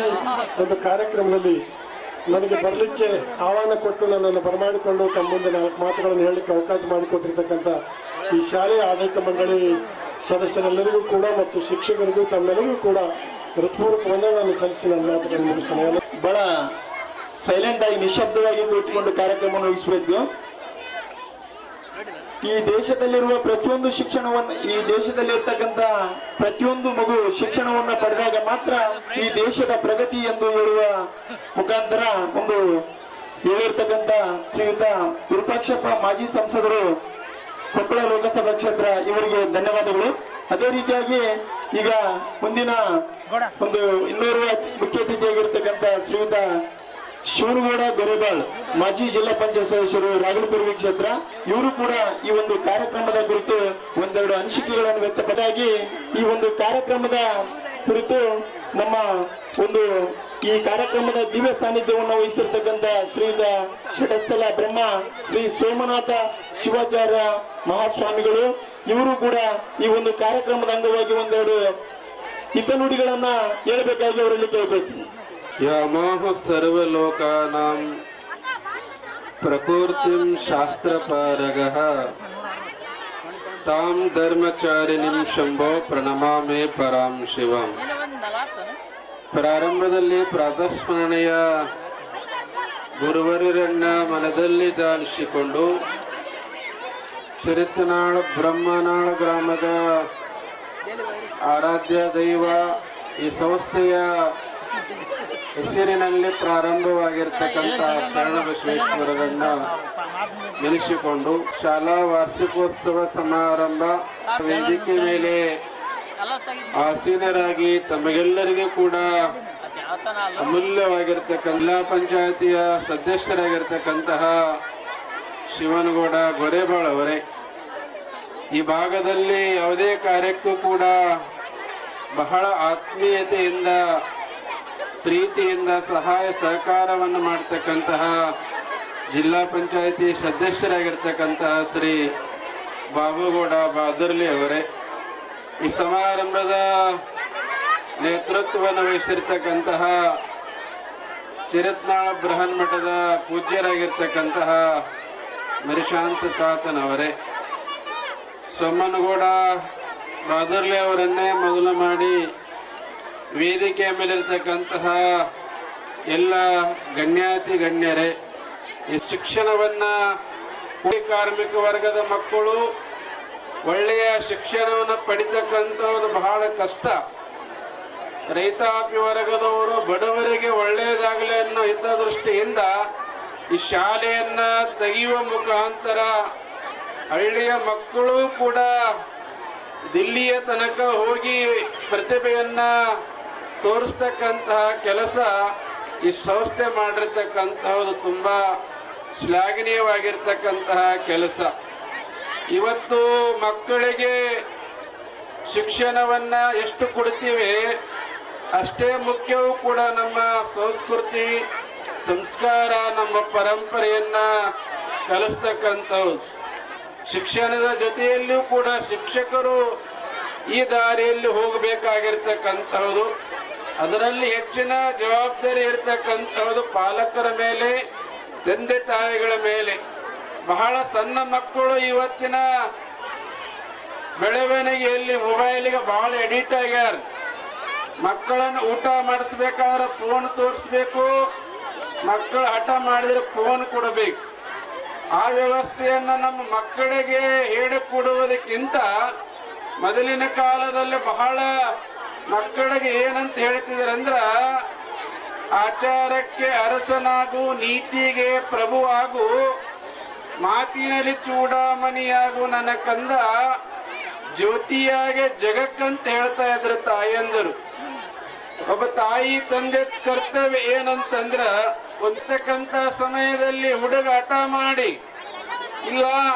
ಒಂದು ಕಾರ್ಯಕ್ರಮದಲ್ಲಿ ನನಗೆ ಬರಲಿಕ್ಕೆ ಆಹ್ವಾನ ಕೊಟ್ಟು ನನ್ನನ್ನು ಬರಮಾಡಿಕೊಂಡು ತಮ್ಮ ಮುಂದೆ 4 ಮಾತುಗಳನ್ನು ಹೇಳಲಿಕ್ಕೆ ಅವಕಾಶ ಮಾಡಿಕೊಟ್ಟಿರ್ತಕ್ಕಂಥ ಈ ಶಾಲೆಯ ಆಡಳಿತ ಮಂಡಳಿ ಸದಸ್ಯರೆಲ್ಲರಿಗೂ ಕೂಡ ಮತ್ತು ಶಿಕ್ಷಕರಿಗೂ ತಮ್ಮೆಲ್ಲರಿಗೂ ಕೂಡ ಹೃತ್ಪೂರ್ವಕ ವಂದನೆಗಳನ್ನು ಸಲ್ಲಿಸಿ ನನ್ನ ಮಾತುಗಳನ್ನು ಮುಗಿಸ್ತೇನೆ. ಬಹಳ ಸೈಲೆಂಟ್ ಆಗಿ ನಿಶಬ್ದವಾಗಿ ಕುಳಿತುಕೊಂಡು ಕಾರ್ಯಕ್ರಮ ವಹಿಸಬೇಕು. ಈ ದೇಶದಲ್ಲಿರುವ ಪ್ರತಿಯೊಂದು ಶಿಕ್ಷಣವನ್ನು, ಈ ದೇಶದಲ್ಲಿರ್ತಕ್ಕಂಥ ಪ್ರತಿಯೊಂದು ಮಗು ಶಿಕ್ಷಣವನ್ನು ಪಡೆದಾಗ ಮಾತ್ರ ಈ ದೇಶದ ಪ್ರಗತಿ ಎಂದು ಹೇಳುವ ಮುಖಾಂತರ ಒಂದು ಹೇಳಿರ್ತಕ್ಕಂಥ ಶ್ರೀಯುತ ವಿರೂಪಾಕ್ಷಪ್ಪ ಮಾಜಿ ಸಂಸದರು ಕೊಪ್ಪಳ ಲೋಕಸಭಾ ಕ್ಷೇತ್ರ, ಇವರಿಗೆ ಧನ್ಯವಾದಗಳು. ಅದೇ ರೀತಿಯಾಗಿ ಈಗ ಮುಂದಿನ ಒಂದು ಇನ್ನೋರ್ವ ಮುಖ್ಯ ಅತಿಥಿಯಾಗಿರ್ತಕ್ಕಂಥ ಶ್ರೀಯುತ ಶಿವನಗೌಡ ಗೊರೆಬಾಳ್ ಮಾಜಿ ಜಿಲ್ಲಾ ಪಂಚಾಯತ್ ಸದಸ್ಯರು ರಾಗಲಪುರ ಕ್ಷೇತ್ರ, ಇವರು ಕೂಡ ಈ ಒಂದು ಕಾರ್ಯಕ್ರಮದ ಕುರಿತು ಒಂದೆರಡು ಅನಿಸಿಕೆಗಳನ್ನು ವ್ಯಕ್ತಪಡಿಸಿ ಈ ಒಂದು ಕಾರ್ಯಕ್ರಮದ ಕುರಿತು ನಮ್ಮ ಒಂದು ಈ ಕಾರ್ಯಕ್ರಮದ ದಿವ್ಯ ಸಾನ್ನಿಧ್ಯವನ್ನು ವಹಿಸಿರ್ತಕ್ಕಂಥ ಶ್ರೀಯುತ ಷಟಸ್ಥಲ ಬ್ರಹ್ಮ ಶ್ರೀ ಸೋಮನಾಥ ಶಿವಾಚಾರ್ಯ ಮಹಾಸ್ವಾಮಿಗಳು, ಇವರು ಕೂಡ ಈ ಒಂದು ಕಾರ್ಯಕ್ರಮದ ಅಂಗವಾಗಿ ಒಂದೆರಡು ಹಿತನುಡಿಗಳನ್ನ ಹೇಳಬೇಕಾಗಿ ಅವರಲ್ಲಿ ಕೇಳ್ಕೊಳ್ತೀನಿ. ಯಾಮಾಹ ಸರ್ವಲೋಕಾನಾಂ ಪ್ರಕೃತಿಂ ಶಾಸ್ತ್ರಪಾರಗಃ ತಾಂ ಧರ್ಮಚಾರಿಣಿಂ ಶಂಭೋ ಪ್ರಣಮಾಮೆ ಪರಾಂ ಶಿವಂ. ಪ್ರಾರಂಭದಲ್ಲಿ ಪ್ರಾತಸ್ಮರಣೆಯ ಗುರುವರರನ್ನ ಮನದಲ್ಲಿ ಧ್ಯಾನಿಸಿಕೊಂಡು ಚಿರತನಾಳ ಬ್ರಹ್ಮನಾಳ ಗ್ರಾಮದ ಆರಾಧ್ಯ ದೈವ ಈ ಸಂಸ್ಥೆಯ ಹೆಸರಿನಲ್ಲಿ ಪ್ರಾರಂಭವಾಗಿರ್ತಕ್ಕಂಥ ಶರಣಬಸವೇಶ್ವರರನ್ನ ನೆನೆಸಿಕೊಂಡು ಶಾಲಾ ವಾರ್ಷಿಕೋತ್ಸವ ಸಮಾರಂಭ ವೇದಿಕೆ ಮೇಲೆ ಆಸೀನರಾಗಿ ತಮಗೆಲ್ಲರಿಗೂ ಕೂಡ ಅಮೂಲ್ಯವಾಗಿರ್ತಕ್ಕಂಥ ಜಿಲ್ಲಾ ಪಂಚಾಯತಿಯ ಸದಸ್ಯರಾಗಿರ್ತಕ್ಕಂತಹ ಶಿವನಗೌಡ ಗೊರೆಬಾಳ್ ಅವರೇ, ಈ ಭಾಗದಲ್ಲಿ ಯಾವುದೇ ಕಾರ್ಯಕ್ಕೂ ಕೂಡ ಬಹಳ ಆತ್ಮೀಯತೆಯಿಂದ ಪ್ರೀತಿಯಿಂದ ಸಹಾಯ ಸಹಕಾರವನ್ನು ಮಾಡ್ತಕ್ಕಂತಹ ಜಿಲ್ಲಾ ಪಂಚಾಯತಿ ಸದಸ್ಯರಾಗಿರ್ತಕ್ಕಂತಹ ಶ್ರೀ ಬಾಬುಗೌಡ ಬಾದರ್ಲಿ ಅವರೇ, ಈ ಸಮಾರಂಭದ ನೇತೃತ್ವವನ್ನು ವಹಿಸಿರ್ತಕ್ಕಂತಹ ಚಿರತ್ನಾಳ ಬೃಹನ್ ಮಠದ ಪೂಜ್ಯರಾಗಿರ್ತಕ್ಕಂತಹ ಮರಿಶಾಂತ ತಾತನವರೇ, ಸೋಮನಗೌಡ ಬಾದರ್ಲಿ ಅವರನ್ನೇ ಮೊದಲು ಮಾಡಿ ವೇದಿಕೆಯ ಮೇಲಿರ್ತಕ್ಕಂತಹ ಎಲ್ಲ ಗಣ್ಯಾತಿ ಗಣ್ಯರೇ, ಈ ಶಿಕ್ಷಣವನ್ನು ಕೂಲಿ ಕಾರ್ಮಿಕ ವರ್ಗದ ಮಕ್ಕಳು ಒಳ್ಳೆಯ ಶಿಕ್ಷಣವನ್ನು ಪಡಿತಕ್ಕಂಥದ್ದು ಬಹಳ ಕಷ್ಟ. ರೈತಾಪಿ ವರ್ಗದವರು ಬಡವರಿಗೆ ಒಳ್ಳೆಯದಾಗಲಿ ಅನ್ನೋ ಹಿತದೃಷ್ಟಿಯಿಂದ ಈ ಶಾಲೆಯನ್ನು ತೆಗೆಯುವ ಮುಖಾಂತರ ಹಳ್ಳಿಯ ಮಕ್ಕಳು ಕೂಡ ದಿಲ್ಲಿಯ ತನಕ ಹೋಗಿ ಪ್ರತಿಭೆಯನ್ನು ತೋರಿಸ್ತಕ್ಕಂತಹ ಕೆಲಸ ಈ ಸಂಸ್ಥೆ ಮಾಡಿರ್ತಕ್ಕಂತಹದ್ದು ತುಂಬ ಶ್ಲಾಘನೀಯವಾಗಿರ್ತಕ್ಕಂತಹ ಕೆಲಸ. ಇವತ್ತು ಮಕ್ಕಳಿಗೆ ಶಿಕ್ಷಣವನ್ನು ಎಷ್ಟು ಕೊಡ್ತೀವಿ ಅಷ್ಟೇ ಮುಖ್ಯವೂ ಕೂಡ ನಮ್ಮ ಸಂಸ್ಕೃತಿ ಸಂಸ್ಕಾರ ನಮ್ಮ ಪರಂಪರೆಯನ್ನು ಕಲಿಸ್ತಕ್ಕಂಥದ್ದು. ಶಿಕ್ಷಣದ ಜೊತೆಯಲ್ಲಿಯೂ ಕೂಡ ಶಿಕ್ಷಕರು ಈ ದಾರಿಯಲ್ಲಿ ಹೋಗಬೇಕಾಗಿರ್ತಕ್ಕಂಥದ್ದು. ಅದರಲ್ಲಿ ಹೆಚ್ಚಿನ ಜವಾಬ್ದಾರಿ ಇರತಕ್ಕಂಥದ್ದು ಪಾಲಕರ ಮೇಲೆ, ತಂದೆ ತಾಯಿಗಳ ಮೇಲೆ. ಬಹಳ ಸಣ್ಣ ಮಕ್ಕಳು ಇವತ್ತಿನ ಬೆಳವಣಿಗೆಯಲ್ಲಿ ಮೊಬೈಲಿಗೆ ಬಹಳ ಎಡಿಟ್ ಆಗ್ಯಾರ. ಮಕ್ಕಳನ್ನು ಊಟ ಮಾಡಿಸ್ಬೇಕಾದ್ರೆ ಫೋನ್ ತೋರಿಸ್ಬೇಕು, ಮಕ್ಕಳು ಹಠ ಮಾಡಿದ್ರೆ ಫೋನ್ ಕೊಡಬೇಕು. ಆ ವ್ಯವಸ್ಥೆಯನ್ನ ನಮ್ಮ ಮಕ್ಕಳಿಗೆ ಹೇಳಿಕೊಡುವುದಕ್ಕಿಂತ ಮೊದಲಿನ ಕಾಲದಲ್ಲಿ ಬಹಳ ಮಕ್ಕಳಿಗೆ ಏನಂತ ಹೇಳ್ತಿದ್ರು ಅಂದ್ರ, ಆಚಾರಕ್ಕೆ ಅರಸನಾಗು, ನೀತಿಗೆ ಪ್ರಭುವಾಗು, ಮಾತಿನಲ್ಲಿ ಚೂಡಾಮಣಿಯಾಗು ನನ್ನ ಕಂದ, ಜ್ಯೋತಿಯಾಗೆ ಜಗಕ್ಕಂತ ಹೇಳ್ತಾ ಇದ್ರು ತಾಯಂದರು. ಒಬ್ಬ ತಾಯಿ ತಂದೆ ಕರ್ತವ್ಯ ಏನಂತಂದ್ರ, ಒಂದಕ್ಕಂತ ಸಮಯದಲ್ಲಿ ಹುಡುಗ ಹಠ ಮಾಡಿ, ಇಲ್ಲ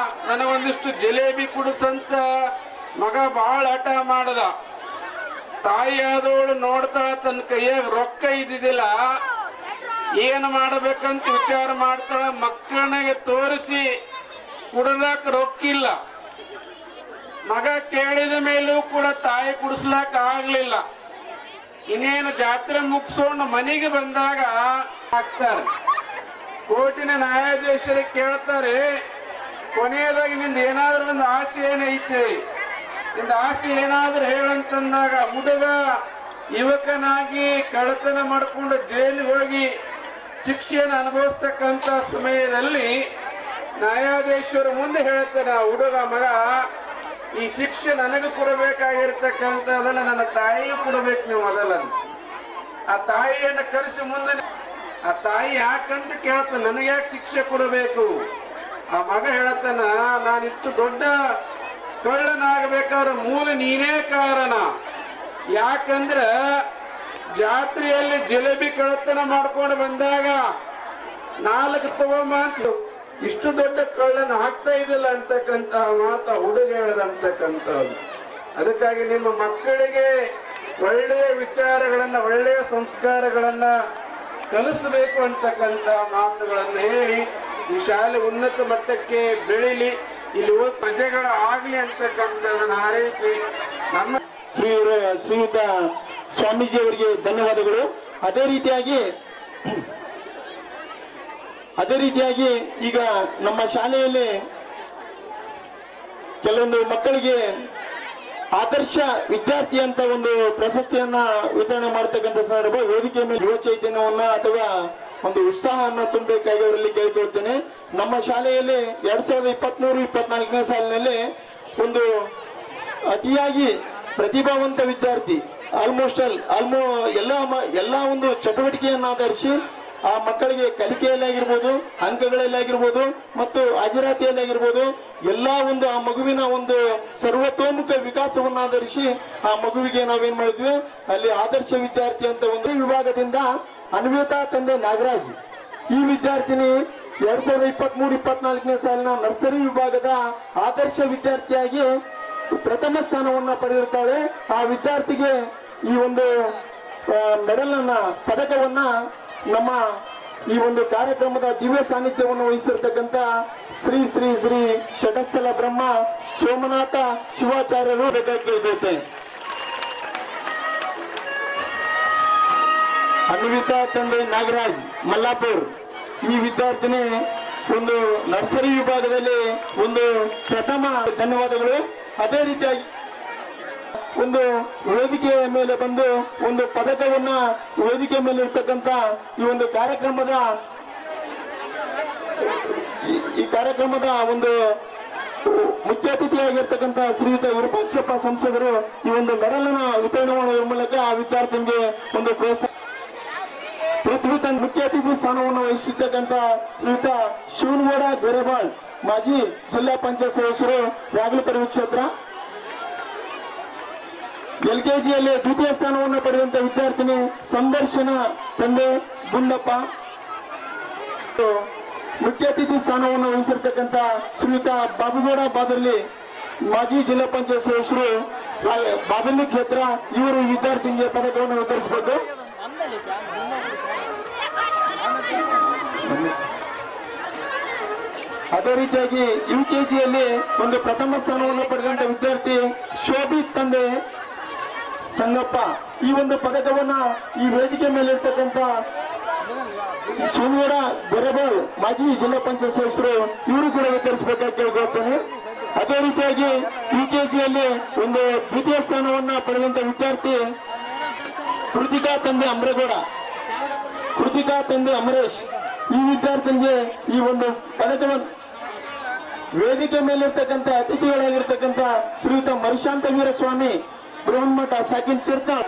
ನನಗೊಂದಿಷ್ಟು ಜಿಲೇಬಿ ಕುಡಿಸಂತ ಮಗ ಬಹಳ ಹಠ ಮಾಡದ, ತಾಯಿ ಆದವಳು ನೋಡ್ತಾಳ ತನ್ನ ಕೈಯಾಗ ರೊಕ್ಕ ಇದ್ದಿದ್ದಿಲ್ಲ, ಏನು ಮಾಡಬೇಕಂತ ವಿಚಾರ ಮಾಡ್ತಾಳ. ಮಕ್ಕಳಿಗೆ ತೋರಿಸಿ ಕುಡಲಾಕ ರೊಕ್ಕಿಲ್ಲ, ಮಗ ಕೇಳಿದ ಮೇಲೂ ಕೂಡ ತಾಯಿ ಕುಡಿಸ್ಲಾಕ ಆಗ್ಲಿಲ್ಲ. ಇನ್ನೇನು ಜಾತ್ರೆ ಮುಗಿಸೋಣ ಮನೆಗೆ ಬಂದಾಗ ಹಾಕ್ತಾರೆ. ಕೋರ್ಟಿನ ನ್ಯಾಯಾಧೀಶರಿಗೆ ಕೇಳ್ತಾರೆ, ಕೊನೆಯದಾಗಿ ನಿಂದ ಏನಾದ್ರೂ ಒಂದು ಆಸೆ ಏನೈತೆ, ನಿಂದ ಆಸೆ ಏನಾದ್ರೂ ಹೇಳಂತಂದಾಗ ಹುಡುಗ ಯುವಕನಾಗಿ ಕಳ್ಳತನ ಮಾಡಿಕೊಂಡು ಜೈಲಿಗೆ ಹೋಗಿ ಶಿಕ್ಷೆಯನ್ನು ಅನುಭವಿಸ್ತಕ್ಕಂಥ ಸಮಯದಲ್ಲಿ ನ್ಯಾಯಾಧೀಶರು ಮುಂದೆ ಹೇಳ್ತಾನೆ, ಆ ಹುಡುಗ ಮಗ ಈ ಶಿಕ್ಷೆ ನನಗೆ ಕೊಡಬೇಕಾಗಿರ್ತಕ್ಕಂಥದನ್ನ ನನ್ನ ತಾಯಿಗೂ ಕೊಡಬೇಕು ನೀವು ಮೊದಲನ್ನು. ಆ ತಾಯಿಯನ್ನು ಕರೆಸಿ ಮುಂದೆ ಆ ತಾಯಿ ಯಾಕಂತ ಕೇಳ್ತಾನೆ, ನನಗೆ ಯಾಕೆ ಶಿಕ್ಷೆ ಕೊಡಬೇಕು? ಆ ಮಗ ಹೇಳ್ತಾನ, ನಾನಿಷ್ಟು ದೊಡ್ಡ ಕಳ್ಳನಾಗಬೇಕಾದ್ರೆ ಮೂಲ ನೀನೇ ಕಾರಣ. ಯಾಕಂದ್ರೆ ಜಾತ್ರೆಯಲ್ಲಿ ಜಿಲೇಬಿ ಕಳ್ಳತನ ಮಾಡ್ಕೊಂಡು ಬಂದಾಗ 4 ತಗೊಂಬ ಅಂತ ಇಷ್ಟು ದೊಡ್ಡ ಕಳ್ಳನ ಹಾಕ್ತಾ ಇದ್ದಿಲ್ಲ ಅಂತಕ್ಕಂಥ ಮಾತ ಹುಡುಗ ಹೇಳದಂತಕ್ಕಂಥದ್ದು. ಅದಕ್ಕಾಗಿ ನಿಮ್ಮ ಮಕ್ಕಳಿಗೆ ಒಳ್ಳೆಯ ವಿಚಾರಗಳನ್ನ, ಒಳ್ಳೆಯ ಸಂಸ್ಕಾರಗಳನ್ನ ಕಲಿಸಬೇಕು ಅಂತಕ್ಕಂಥ ಮಾತುಗಳನ್ನು ಹೇಳಿ ಈ ಶಾಲೆ ಉನ್ನತ ಮಟ್ಟಕ್ಕೆ ಬೆಳೀಲಿ, ಇಲ್ಲಿ ಪ್ರಜೆಗಳ ಆಗ್ಲಿ ಅಂತಕ್ಕಂಥದನ್ನು ಹಾರೈಸಿ ನಮ್ಮ ಶ್ರೀಯುತ ಸ್ವಾಮೀಜಿ ಅವರಿಗೆ ಧನ್ಯವಾದಗಳು. ಅದೇ ರೀತಿಯಾಗಿ ಈಗ ನಮ್ಮ ಶಾಲೆಯಲ್ಲಿ ಕೆಲವೊಂದು ಮಕ್ಕಳಿಗೆ ಆದರ್ಶ ವಿದ್ಯಾರ್ಥಿ ಅಂತ ಒಂದು ಪ್ರಶಸ್ತಿಯನ್ನ ವಿತರಣೆ ಮಾಡತಕ್ಕಂಥ ಸಂದರ್ಭ ವೇದಿಕೆ ಮೇಲೆ ಯುವ ಚೈತನ್ಯವನ್ನ ಅಥವಾ ಒಂದು ಉತ್ಸಾಹವನ್ನು ತುಂಬಬೇಕಾಗಿ ಅವರಲ್ಲಿ ಕೇಳಿಕೊಳ್ತೇನೆ. ನಮ್ಮ ಶಾಲೆಯಲ್ಲಿ 2023-24ನೇ ಸಾಲಿನಲ್ಲಿ ಒಂದು ಅತಿಯಾಗಿ ಪ್ರತಿಭಾವಂತ ವಿದ್ಯಾರ್ಥಿ ಎಲ್ಲ ಒಂದು ಚಟುವಟಿಕೆಯನ್ನು ಆಧರಿಸಿ ಆ ಮಕ್ಕಳಿಗೆ ಕಲಿಕೆಯಲ್ಲಾಗಿರ್ಬೋದು, ಅಂಕಗಳಲ್ಲಾಗಿರ್ಬೋದು ಮತ್ತು ಹಾಜರಾತಿಯಲ್ಲಾಗಿರ್ಬೋದು ಎಲ್ಲ ಒಂದು ಆ ಮಗುವಿನ ಒಂದು ಸರ್ವತೋಮುಖ ವಿಕಾಸವನ್ನು ಆಧರಿಸಿ ಆ ಮಗುವಿಗೆ ನಾವೇನ್ ಮಾಡಿದ್ವಿ, ಅಲ್ಲಿ ಆದರ್ಶ ವಿದ್ಯಾರ್ಥಿ ಅಂತ ಒಂದು ವಿಭಾಗದಿಂದ ಅನ್ವಿತಾ ತಂದೆ ನಾಗರಾಜ್ ಈ ವಿದ್ಯಾರ್ಥಿನಿ 2023-24ನೇ ಸಾಲಿನ ನರ್ಸರಿ ವಿಭಾಗದ ಆದರ್ಶ ವಿದ್ಯಾರ್ಥಿಯಾಗಿ ಪ್ರಥಮ ಸ್ಥಾನವನ್ನ ಪಡೆದಿರ್ತಾಳೆ. ಆ ವಿದ್ಯಾರ್ಥಿಗೆ ಈ ಒಂದು ಮೆಡಲ್ ಅನ್ನ, ಪದಕವನ್ನ ನಮ್ಮ ಈ ಒಂದು ಕಾರ್ಯಕ್ರಮದ ದಿವ್ಯ ಸಾನ್ನಿಧ್ಯವನ್ನು ವಹಿಸಿರ್ತಕ್ಕಂಥ ಶ್ರೀ ಶ್ರೀ ಶ್ರೀ ಷಟಸ್ಥಲ ಬ್ರಹ್ಮ ಸೋಮನಾಥ ಶಿವಾಚಾರ್ಯರು ಬೇಕಾಗಿರ್ತೇನೆ. ಅನ್ವಿತಾ ತಂದೆ ನಾಗರಾಜ್ ಮಲ್ಲಾಪುರ್ ಈ ವಿದ್ಯಾರ್ಥಿನಿ ಒಂದು ನರ್ಸರಿ ವಿಭಾಗದಲ್ಲಿ ಒಂದು ಪ್ರಥಮ ಧನ್ಯವಾದಗಳು. ಅದೇ ರೀತಿಯಾಗಿ ಒಂದು ವೇದಿಕೆಯ ಮೇಲೆ ಬಂದು ಒಂದು ಪದಕವನ್ನ ವೇದಿಕೆ ಮೇಲೆ ಇರ್ತಕ್ಕಂಥ ಈ ಒಂದು ಕಾರ್ಯಕ್ರಮದ ಒಂದು ಮುಖ್ಯ ಅತಿಥಿಯಾಗಿರ್ತಕ್ಕಂಥ ಶ್ರೀಯುತ ವಿರೂಪಾಕ್ಷಪ್ಪ ಸಂಸದರು ಈ ಒಂದು ಮೆಡಲನ್ನ ವಿತರಣೆ ಮಾಡುವ ಮೂಲಕ ಆ ವಿದ್ಯಾರ್ಥಿಗೆ ಒಂದು ಪ್ರೋತ್ಸಾಹ. ಪೃಥ್ವಿ ತನ್ನ ಮುಖ್ಯ ಅತಿಥಿ ಸ್ಥಾನವನ್ನು ವಹಿಸಿರ್ತಕ್ಕಂಥ ಶ್ರೀಯುತ ಶಿವನಗೌಡ ಗೊರೆಬಾಳ್ ಮಾಜಿ ಜಿಲ್ಲಾ ಪಂಚಾಯತ್ ಸದಸ್ಯರು ರಾಗಲಪುರ ಕ್ಷೇತ್ರ. LKGಯಲ್ಲಿ ದ್ವಿತೀಯ ಸ್ಥಾನವನ್ನು ಪಡೆದಂತ ವಿದ್ಯಾರ್ಥಿನಿ ಸಂದರ್ಶನ ತಂದೆ ಗುಂಡಪ್ಪ. ಮುಖ್ಯ ಅತಿಥಿ ಸ್ಥಾನವನ್ನು ವಹಿಸಿರ್ತಕ್ಕಂಥ ಶ್ರೀಯುತ ಬಾಬುಗೌಡ ಬಾದರ್ಲಿ ಮಾಜಿ ಜಿಲ್ಲಾ ಪಂಚಾಯತ್ ಸದಸ್ಯರು ಬಾದರ್ಲಿ ಕ್ಷೇತ್ರ. ಇವರು ವಿದ್ಯಾರ್ಥಿನಿಗೆ ಪದಕವನ್ನು ವಿತರಿಸಬೇಕು. ಅದೇ ರೀತಿಯಾಗಿ UKGಯಲ್ಲಿ ಒಂದು ಪ್ರಥಮ ಸ್ಥಾನವನ್ನು ಪಡೆದಂತ ವಿದ್ಯಾರ್ಥಿ ಶೋಭಿತ್ ತಂದೆ ಸಂಗಪ್ಪ ಈ ಒಂದು ಪದಕವನ್ನ ಈ ವೇದಿಕೆ ಮೇಲೆ ಇರ್ತಕ್ಕಂಥ ಶಿವನಗೌಡ ಗೊರೆಬಾಳ್ ಮಾಜಿ ಜಿಲ್ಲಾ ಪಂಚಾಯತ್ ಸದಸ್ಯರು ಇವರು ಕೂಡ ವಿತರಿಸಬೇಕಾಗಿ ಕೇಳ್ಕೊಳ್ತೇನೆ. ಅದೇ ರೀತಿಯಾಗಿ UKGಯಲ್ಲಿ ಒಂದು ದ್ವಿತೀಯ ಸ್ಥಾನವನ್ನ ಪಡೆದಂತ ವಿದ್ಯಾರ್ಥಿ ಕೃತಿಕಾ ತಂದೆ ಅಮರೇಶ್ ಈ ವಿದ್ಯಾರ್ಥಿಗೆ ಈ ಒಂದು ಪದಕವನ್ನು ವೇದಿಕೆ ಮೇಲಿರ್ತಕ್ಕಂಥ ಅತಿಥಿಗಳಾಗಿರ್ತಕ್ಕಂಥ ಶ್ರೀಯುತ ಮರಿಶಾಂತ ವೀರಸ್ವಾಮಿ ಬೃಹನ್ಮಠ ಸಾಕಿನ್ ಚಿರ್ತಾಳ್.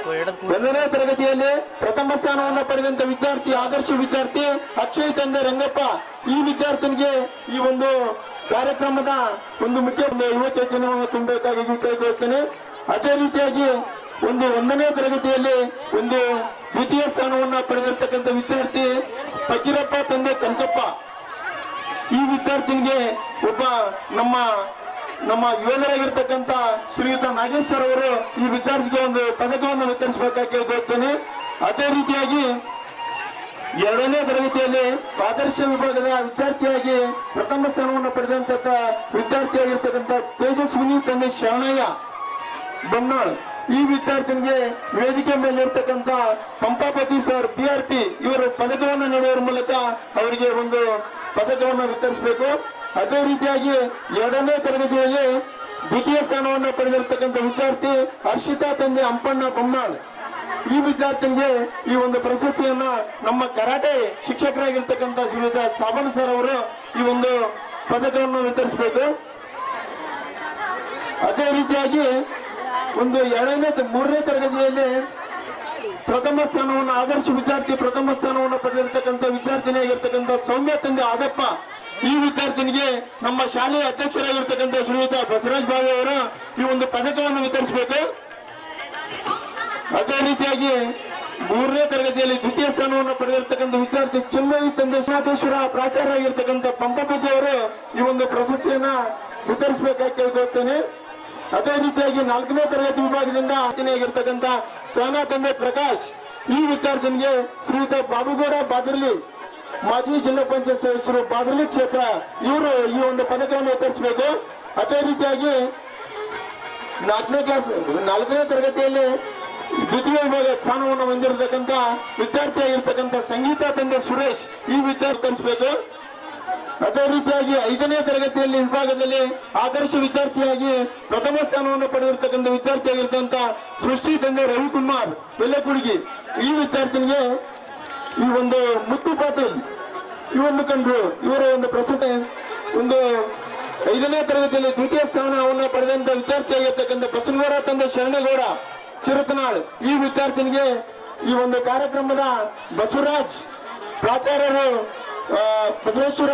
1ನೇ ತರಗತಿಯಲ್ಲಿ ಪ್ರಥಮ ಸ್ಥಾನವನ್ನು ಪಡೆದಂತ ವಿದ್ಯಾರ್ಥಿ, ಆದರ್ಶ ವಿದ್ಯಾರ್ಥಿ ಅಕ್ಷಯ್ ತಂದೆ ರಂಗಪ್ಪ. ಈ ವಿದ್ಯಾರ್ಥಿನಿಗೆ ಈ ಒಂದು ಕಾರ್ಯಕ್ರಮದ ಒಂದು ಮುಖ್ಯ ಯುವ ಚೈತನ್ಯವನ್ನು ತುಂಬಬೇಕಾಗಿ ಕೇಳಿಕೊಳ್ಳುತ್ತೇನೆ. ಅದೇ ರೀತಿಯಾಗಿ 1ನೇ ತರಗತಿಯಲ್ಲಿ ದ್ವಿತೀಯ ಸ್ಥಾನವನ್ನು ಪಡೆದಿರ್ತಕ್ಕಂಥ ವಿದ್ಯಾರ್ಥಿ ಫಕೀರಪ್ಪ ತಂದೆ ಕನಕಪ್ಪ. ಈ ವಿದ್ಯಾರ್ಥಿನಿಗೆ ಒಬ್ಬ ನಮ್ಮ ಯುವಕರಾಗಿರ್ತಕ್ಕಂಥ ಶ್ರೀಯುತ ನಾಗೇಶ್ವರ್ ಅವರು ಈ ವಿದ್ಯಾರ್ಥಿಗೆ ಒಂದು ಪದಕವನ್ನು ವಿತರಿಸಬೇಕಾಗಿ ಕೇಳಿಕೊಳ್ಳುತ್ತೇನೆ. ಅದೇ ರೀತಿಯಾಗಿ 2ನೇ ತರಗತಿಯಲ್ಲಿ ಆದರ್ಶ ವಿಭಾಗದ ವಿದ್ಯಾರ್ಥಿಯಾಗಿ ಪ್ರಥಮ ಸ್ಥಾನವನ್ನು ಪಡೆದಂತ ವಿದ್ಯಾರ್ಥಿಯಾಗಿರ್ತಕ್ಕಂಥ ತೇಜಸ್ವಿನಿ ತಂದೆ ಶರಣಯ್ಯ ಬೊಮ್ನಾಳ್. ಈ ವಿದ್ಯಾರ್ಥಿನಿಗೆ ವೇದಿಕೆ ಮೇಲೆ ಇರ್ತಕ್ಕಂಥ ಪಂಪಾಪತಿ ಸರ್ PRP ಇವರು ಪದಕವನ್ನು ನೀಡುವ ಮೂಲಕ ಅವರಿಗೆ ಒಂದು ಪದಕವನ್ನು ವಿತರಿಸಬೇಕು. ಅದೇ ರೀತಿಯಾಗಿ 2ನೇ ತರಗತಿಯಲ್ಲಿ ದ್ವಿತೀಯ ಸ್ಥಾನವನ್ನು ಪಡೆದಿರ್ತಕ್ಕಂಥ ವಿದ್ಯಾರ್ಥಿ ಹರ್ಷಿತಾ ತಂದೆ ಅಂಪಣ್ಣ ಬೊಮ್ಮಾಳ್. ಈ ವಿದ್ಯಾರ್ಥಿಗೆ ಈ ಒಂದು ಪ್ರಶಸ್ತಿಯನ್ನ ನಮ್ಮ ಕರಾಟೆ ಶಿಕ್ಷಕರಾಗಿರ್ತಕ್ಕಂಥ ಶ್ರೀಯುತ ಸಾಬನ್ ಸರ್ ಅವರು ಈ ಒಂದು ಪದಕವನ್ನು ವಿತರಿಸಬೇಕು. ಅದೇ ರೀತಿಯಾಗಿ 3ನೇ ತರಗತಿಯಲ್ಲಿ ಪ್ರಥಮ ಸ್ಥಾನವನ್ನು ಆದರ್ಶ ವಿದ್ಯಾರ್ಥಿ ಪ್ರಥಮ ಸ್ಥಾನವನ್ನು ಪಡೆದಿರ್ತಕ್ಕಂಥ ವಿದ್ಯಾರ್ಥಿನಿಯಾಗಿರ್ತಕ್ಕಂಥ ಸೌಮ್ಯ ತಂದೆ ಆದಪ್ಪ. ಈ ವಿದ್ಯಾರ್ಥಿನಿಗೆ ನಮ್ಮ ಶಾಲೆಯ ಅಧ್ಯಕ್ಷರಾಗಿರ್ತಕ್ಕಂಥ ಶ್ರೀಯುತ ಬಸವರಾಜ್ ಬಾವಿ ಅವರು ಈ ಒಂದು ಪದಕವನ್ನು ವಿತರಿಸಬೇಕು. ಅದೇ ರೀತಿಯಾಗಿ 3ನೇ ತರಗತಿಯಲ್ಲಿ ದ್ವಿತೀಯ ಸ್ಥಾನವನ್ನು ಪಡೆದಿರ್ತಕ್ಕಂಥ ವಿದ್ಯಾರ್ಥಿ ಚಿನ್ಮಯಿ ತಂದೆ ಶ್ರೀನಾಥೇಶ್ವರ ಪ್ರಾಚಾರ್ಯ ಆಗಿರ್ತಕ್ಕಂಥ ಪಂಪಪೂಜೆ ಅವರು ಈ ಒಂದು ಪ್ರಶಸ್ತಿಯನ್ನ ವಿತರಿಸಬೇಕಾಗಿ ಕೇಳ್ಕೊಳ್ತೇನೆ. ಅದೇ ರೀತಿಯಾಗಿ 4ನೇ ತರಗತಿ ವಿಭಾಗದಿಂದ ಆಗಿರ್ತಕ್ಕಂಥ ಸಹನಾ ತಂದೆ ಪ್ರಕಾಶ್. ಈ ವಿದ್ಯಾರ್ಥಿನಿಗೆ ಶ್ರೀಯುತ ಬಾಬುಗೌಡ ಬಾದರ್ಲಿ ಮಾಜಿ ಜಿಲ್ಲಾ ಪಂಚಾಯತ್ ಸದಸ್ಯರು ಬಾದರ್ಲಿ ಕ್ಷೇತ್ರ ಇವರು ಈ ಒಂದು ಪದಕವನ್ನು ವಿತರಿಸಬೇಕು. ಅದೇ ರೀತಿಯಾಗಿ 4ನೇ ತರಗತಿಯಲ್ಲಿ ದ್ವಿತೀಯ ವಿಭಾಗ ಸ್ಥಾನವನ್ನು ಹೊಂದಿರತಕ್ಕಂಥ ವಿದ್ಯಾರ್ಥಿಯಾಗಿರ್ತಕ್ಕಂಥ ಸಂಗೀತ ತಂದೆ ಸುರೇಶ್ ಈ ವಿದ್ಯಾರ್ಥಿ ವಿತರಿಸಬೇಕು. ಅದೇ ರೀತಿಯಾಗಿ 5ನೇ ತರಗತಿಯಲ್ಲಿ ವಿಭಾಗದಲ್ಲಿ ಆದರ್ಶ ವಿದ್ಯಾರ್ಥಿಯಾಗಿ ಪ್ರಥಮ ಸ್ಥಾನವನ್ನು ಪಡೆದಿರ್ತಕ್ಕಂಥ ವಿದ್ಯಾರ್ಥಿಯಾಗಿರ್ತಕ್ಕಂಥ ಸೃಷ್ಟಿ ತಂದೆ ರವಿಕುಮಾರ್ ಬೆಲ್ಲಕುಡಿಗಿ. ಈ ವಿದ್ಯಾರ್ಥಿನಿಗೆ ಈ ಒಂದು ಮುತ್ತು ಪಾಟೀಲ್ ಇವನ್ನು ಕಂಡ್ರು ಇವರ ಒಂದು ಪ್ರಶಸ್ತಿ 5ನೇ ತರಗತಿಯಲ್ಲಿ ದ್ವಿತೀಯ ಸ್ಥಾನವನ್ನು ಪಡೆದಂತ ವಿದ್ಯಾರ್ಥಿಯಾಗಿರ್ತಕ್ಕಂಥ ಬಸನಗೌಡ ತಂದೆ ಶರಣಗೌಡ ಚಿರತನಾಳ್. ಈ ವಿದ್ಯಾರ್ಥಿನಿಗೆ ಈ ಒಂದು ಕಾರ್ಯಕ್ರಮದ ಬಸವರಾಜ್ ಪ್ರಾಚಾರ್ಯರು ಬಸವೇಶ್ವರ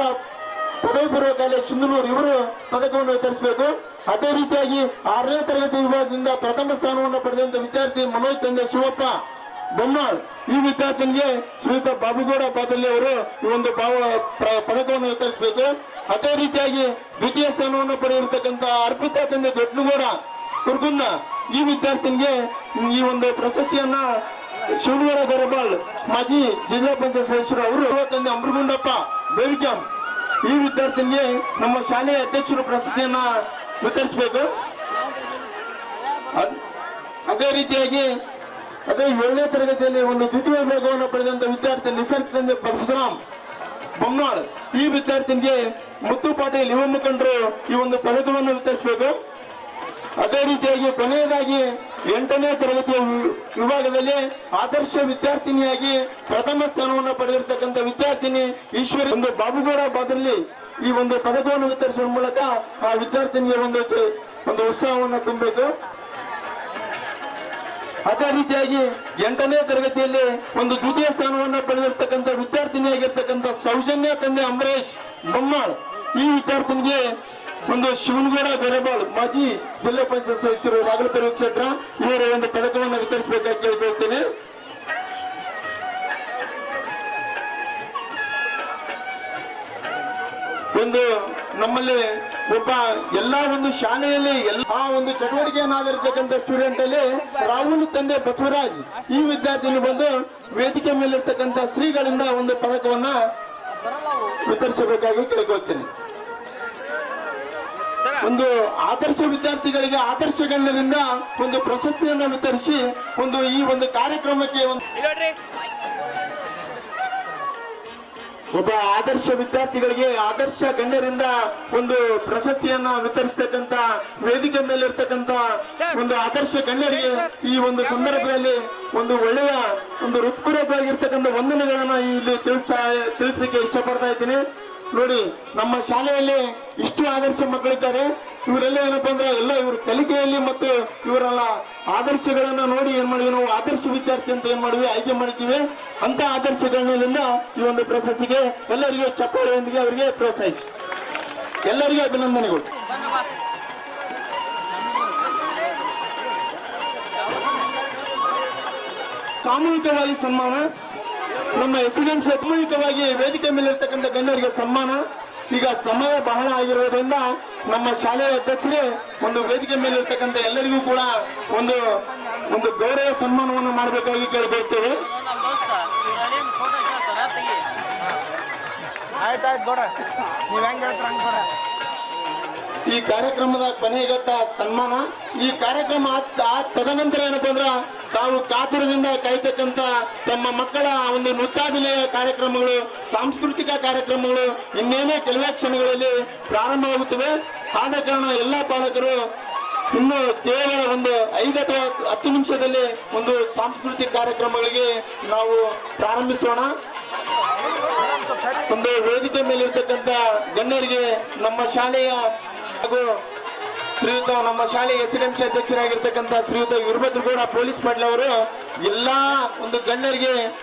ಪದವಿ ಪೂರ್ವ ಕಾಲೇಜ್ ಸಿಂಧನೂರು ಇವರು ಪದಕವನ್ನು ವಿತರಿಸಬೇಕು. ಅದೇ ರೀತಿಯಾಗಿ 6ನೇ ತರಗತಿ ವಿಭಾಗದಿಂದ ಪ್ರಥಮ ಸ್ಥಾನವನ್ನು ಪಡೆದಂತ ವಿದ್ಯಾರ್ಥಿ ಮನೋಜ್ ತಂದೆ ಶಿವಪ್ಪ ಬೊಮ್ಮಾಳ್. ಈ ವಿದ್ಯಾರ್ಥಿನಿಗೆ ಶ್ರೀಯುತ ಬಾಬುಗೌಡ ಬಾದಲ್ಲಿ ಅವರು ಈ ಒಂದು ಪದಕವನ್ನು ವಿತರಿಸಬೇಕು. ಅದೇ ರೀತಿಯಾಗಿ ದ್ವಿತೀಯ ಸ್ಥಾನವನ್ನು ಪಡೆದಿರತಕ್ಕಂಥ ಅರ್ಪಿತಾ ತಂದೆ ದೊಡ್ಡಗೌಡ ಕುರ್ಗುನ್ನ. ಈ ವಿದ್ಯಾರ್ಥಿನಿಗೆ ಈ ಒಂದು ಪ್ರಶಸ್ತಿಯನ್ನ ಶಿವನಗರ ಗರಬಾಳ್ ಮಾಜಿ ಜಿಲ್ಲಾ ಪಂಚಾಯತ್ ಸದಸ್ಯರು ಅವರು ತಂದೆ ಅಮೃಗುಂಡಪ್ಪ ಬೇವಿಕ್ಯಾಂ. ಈ ವಿದ್ಯಾರ್ಥಿನಿಗೆ ನಮ್ಮ ಶಾಲೆಯ ಅಧ್ಯಕ್ಷರು ಪ್ರಶಸ್ತಿಯನ್ನ ವಿತರಿಸಬೇಕು. ಅದೇ ರೀತಿಯಾಗಿ 7ನೇ ತರಗತಿಯಲ್ಲಿ ಒಂದು ದ್ವಿತೀಯ ವಿಭಾಗವನ್ನು ಪಡೆದಂತ ವಿದ್ಯಾರ್ಥಿ ನಿಸರ್ಗ ತಂದೆ ಪರಶುರಾಮ್ ಬೊಮ್ಮಾಳ್. ಈ ವಿದ್ಯಾರ್ಥಿನಿಗೆ ಮುತ್ತು ಪಾಟೀಲ್ ಯುವ ಮುಖಂಡರು ಈ ಒಂದು ಪದಕವನ್ನು ವಿತರಿಸಬೇಕು. ಅದೇ ರೀತಿಯಾಗಿ ಕೊನೆಯದಾಗಿ 8ನೇ ತರಗತಿಯ ವಿಭಾಗದಲ್ಲಿ ಆದರ್ಶ ವಿದ್ಯಾರ್ಥಿನಿಯಾಗಿ ಪ್ರಥಮ ಸ್ಥಾನವನ್ನು ಪಡೆದಿರ್ತಕ್ಕಂಥ ವಿದ್ಯಾರ್ಥಿನಿ ಈಶ್ವರಿ ಒಂದು ಬಾಬುಗೌಡ ಬಾದರ್ಲಿ ಈ ಒಂದು ಪದಕವನ್ನು ವಿತರಿಸುವ ಮೂಲಕ ಆ ವಿದ್ಯಾರ್ಥಿನಿಗೆ ಒಂದು ಉತ್ಸಾಹವನ್ನು ತುಂಬಬೇಕು. ಅದೇ ರೀತಿಯಾಗಿ 8ನೇ ತರಗತಿಯಲ್ಲಿ ಒಂದು ದ್ವಿತೀಯ ಸ್ಥಾನವನ್ನು ಪಡೆದಿರ್ತಕ್ಕಂಥ ವಿದ್ಯಾರ್ಥಿನಿಯಾಗಿರ್ತಕ್ಕಂಥ ಸೌಜನ್ಯ ತಂದೆ ಅಂಬರೀಶ್ ಬೊಮ್ಮಾಳ್. ಈ ವಿದ್ಯಾರ್ಥಿನಿಗೆ ಒಂದು ಶಿವನಗೌಡ ಗರಬಾಳ್ ಮಾಜಿ ಜಿಲ್ಲಾ ಪಂಚಾಯತ್ ಸದಸ್ಯರು ರಾಗಲಪುರ ಕ್ಷೇತ್ರ ಇವರ ಒಂದು ಪದಕವನ್ನು ವಿತರಿಸಬೇಕಾಗಿ ಕೇಳಿಕೊಳ್ತೇನೆ. ನಮ್ಮಲ್ಲಿ ಒಬ್ಬ ಎಲ್ಲಾ ಒಂದು ಶಾಲೆಯಲ್ಲಿ ಆ ಒಂದು ಚಟುವಟಿಕೆಯನ್ನಾಗಿರ್ತಕ್ಕಂಥ ಸ್ಟೂಡೆಂಟ್ ಅಲ್ಲಿ ರಾಹುಲ್ ತಂದೆ ಬಸವರಾಜ್ ಈ ವಿದ್ಯಾರ್ಥಿನಿ ಬಂದು ವೇದಿಕೆ ಮೇಲಿರ್ತಕ್ಕಂಥ ಶ್ರೀಗಳಿಂದ ಒಂದು ಪದಕವನ್ನ ವಿತರಿಸಬೇಕಾಗಿ ಕೇಳಿಕೊಳ್ತೇನೆ. ಒಂದು ಆದರ್ಶ ವಿದ್ಯಾರ್ಥಿಗಳಿಗೆ ಆದರ್ಶ ಗಣ್ಯರಿಂದ ಒಂದು ಪ್ರಶಸ್ತಿಯನ್ನು ವಿತರಿಸಿ ಈ ಒಂದು ಕಾರ್ಯಕ್ರಮಕ್ಕೆ ಒಬ್ಬ ಆದರ್ಶ ವಿದ್ಯಾರ್ಥಿಗಳಿಗೆ ಆದರ್ಶ ಗಣ್ಯರಿಂದ ಒಂದು ಪ್ರಶಸ್ತಿಯನ್ನ ವಿತರಿಸತಕ್ಕಂತ ವೇದಿಕೆ ಮೇಲೆ ಇರ್ತಕ್ಕಂತ ಒಂದು ಆದರ್ಶ ಗಣ್ಯರಿಗೆ ಈ ಒಂದು ಸಂದರ್ಭದಲ್ಲಿ ಒಂದು ಒಳ್ಳೆಯ ಒಂದು ಹೃತ್ಪೂರ್ವಕವಾಗಿರ್ತಕ್ಕಂಥ ವಂದನೆಗಳನ್ನ ಇಲ್ಲಿ ತಿಳಿಸ್ಲಿಕ್ಕೆ ಇಷ್ಟಪಡ್ತಾ ಇದ್ದೀನಿ. ನೋಡಿ, ನಮ್ಮ ಶಾಲೆಯಲ್ಲಿ ಇಷ್ಟು ಆದರ್ಶ ಮಕ್ಕಳಿದ್ದಾರೆ. ಇವರೆಲ್ಲ ಏನಪ್ಪಾ ಅಂದ್ರೆ ಎಲ್ಲ ಇವ್ರ ಕಲಿಕೆಯಲ್ಲಿ ಮತ್ತು ಇವರೆಲ್ಲ ಆದರ್ಶಗಳನ್ನ ನೋಡಿ ಏನ್ ಮಾಡಿದ್ವಿ ನಾವು ಆದರ್ಶ ವಿದ್ಯಾರ್ಥಿ ಅಂತ ಏನ್ ಮಾಡಿದ್ವಿ ಆಯ್ಕೆ ಮಾಡಿದ್ದೀವಿ. ಅಂತ ಆದರ್ಶಗಳಿಂದ ಈ ಒಂದು ಪ್ರಶಸ್ತಿಗೆ ಎಲ್ಲರಿಗೂ ಚಪ್ಪಾಳೆಯೊಂದಿಗೆ ಅವರಿಗೆ ಪ್ರೋತ್ಸಾಹಿಸಿ. ಎಲ್ಲರಿಗೂ ಅಭಿನಂದನೆಗಳು. ಸಾಮೂಹಿಕವಾಗಿ ಸನ್ಮಾನ. ನಮ್ಮ ಎಸ್ಡಿಎಂ ಸಾಮೂಹಿಕವಾಗಿ ವೇದಿಕೆ ಮೇಲೆ ಇರ್ತಕ್ಕಂಥ ಗಣ್ಯರಿಗೆ ಸನ್ಮಾನ. ಈಗ ಸಮಯ ಬಹಳ ಆಗಿರೋದ್ರಿಂದ ನಮ್ಮ ಶಾಲೆಯ ಅಧ್ಯಕ್ಷರೇ ಒಂದು ವೇದಿಕೆ ಮೇಲೆ ಇರ್ತಕ್ಕಂಥ ಎಲ್ಲರಿಗೂ ಕೂಡ ಒಂದು ಒಂದು ಗೌರವ ಸನ್ಮಾನವನ್ನು ಮಾಡಬೇಕಾಗಿ ಕೇಳಿಕೊಳ್ತೇವೆ. ಆಯ್ತಾಯ್ತು ಗೌಡ, ನೀವ್ ಹೆಂಗ್ ಹೇಳ್ತೀರ ಹಂಗ್ ಗೌಡ. ಈ ಕಾರ್ಯಕ್ರಮದ ಕೊನೆಘಟ್ಟ ಸನ್ಮಾನ. ಈ ಕಾರ್ಯಕ್ರಮ ತದನಂತರ ಏನಪ್ಪಾ ಅಂದ್ರ ತಾವು ಕಾತುರದಿಂದ ಕಾಯ್ತಕ್ಕಂತ ತಮ್ಮ ಮಕ್ಕಳ ಒಂದು ನೃತ್ಯಾಭಿನಯ ಕಾರ್ಯಕ್ರಮಗಳು, ಸಾಂಸ್ಕೃತಿಕ ಕಾರ್ಯಕ್ರಮಗಳು ಇನ್ನೇನೇ ಕೆಲವೇ ಕ್ಷಣಗಳಲ್ಲಿ ಪ್ರಾರಂಭವಾಗುತ್ತವೆ. ಆದ ಕಾರಣ ಎಲ್ಲ ಪಾಲಕರು ಇನ್ನು ಕೇವಲ ಒಂದು 5 ಅಥವಾ 10 ನಿಮಿಷದಲ್ಲಿ ಒಂದು ಸಾಂಸ್ಕೃತಿಕ ಕಾರ್ಯಕ್ರಮಗಳಿಗೆ ನಾವು ಪ್ರಾರಂಭಿಸೋಣ. ಒಂದು ವೇದಿಕೆ ಮೇಲೆ ಇರ್ತಕ್ಕಂಥ ಗಣ್ಯರಿಗೆ ನಮ್ಮ ಶಾಲೆಯ ಹಾಗೂ ಶ್ರೀಯುತ ನಮ್ಮ ಶಾಲೆಯ ಎಸ್ಡಿಎಂಸಿ ಅಧ್ಯಕ್ಷರಾಗಿರ್ತಕ್ಕಂಥ ಶ್ರೀಯುತ ವೀರಭದ್ರಗೌಡ ಪೊಲೀಸ್ ಪಾಟೀಲ್ ಅವರು ಎಲ್ಲಾ ಒಂದು ಗಣ್ಯರಿಗೆ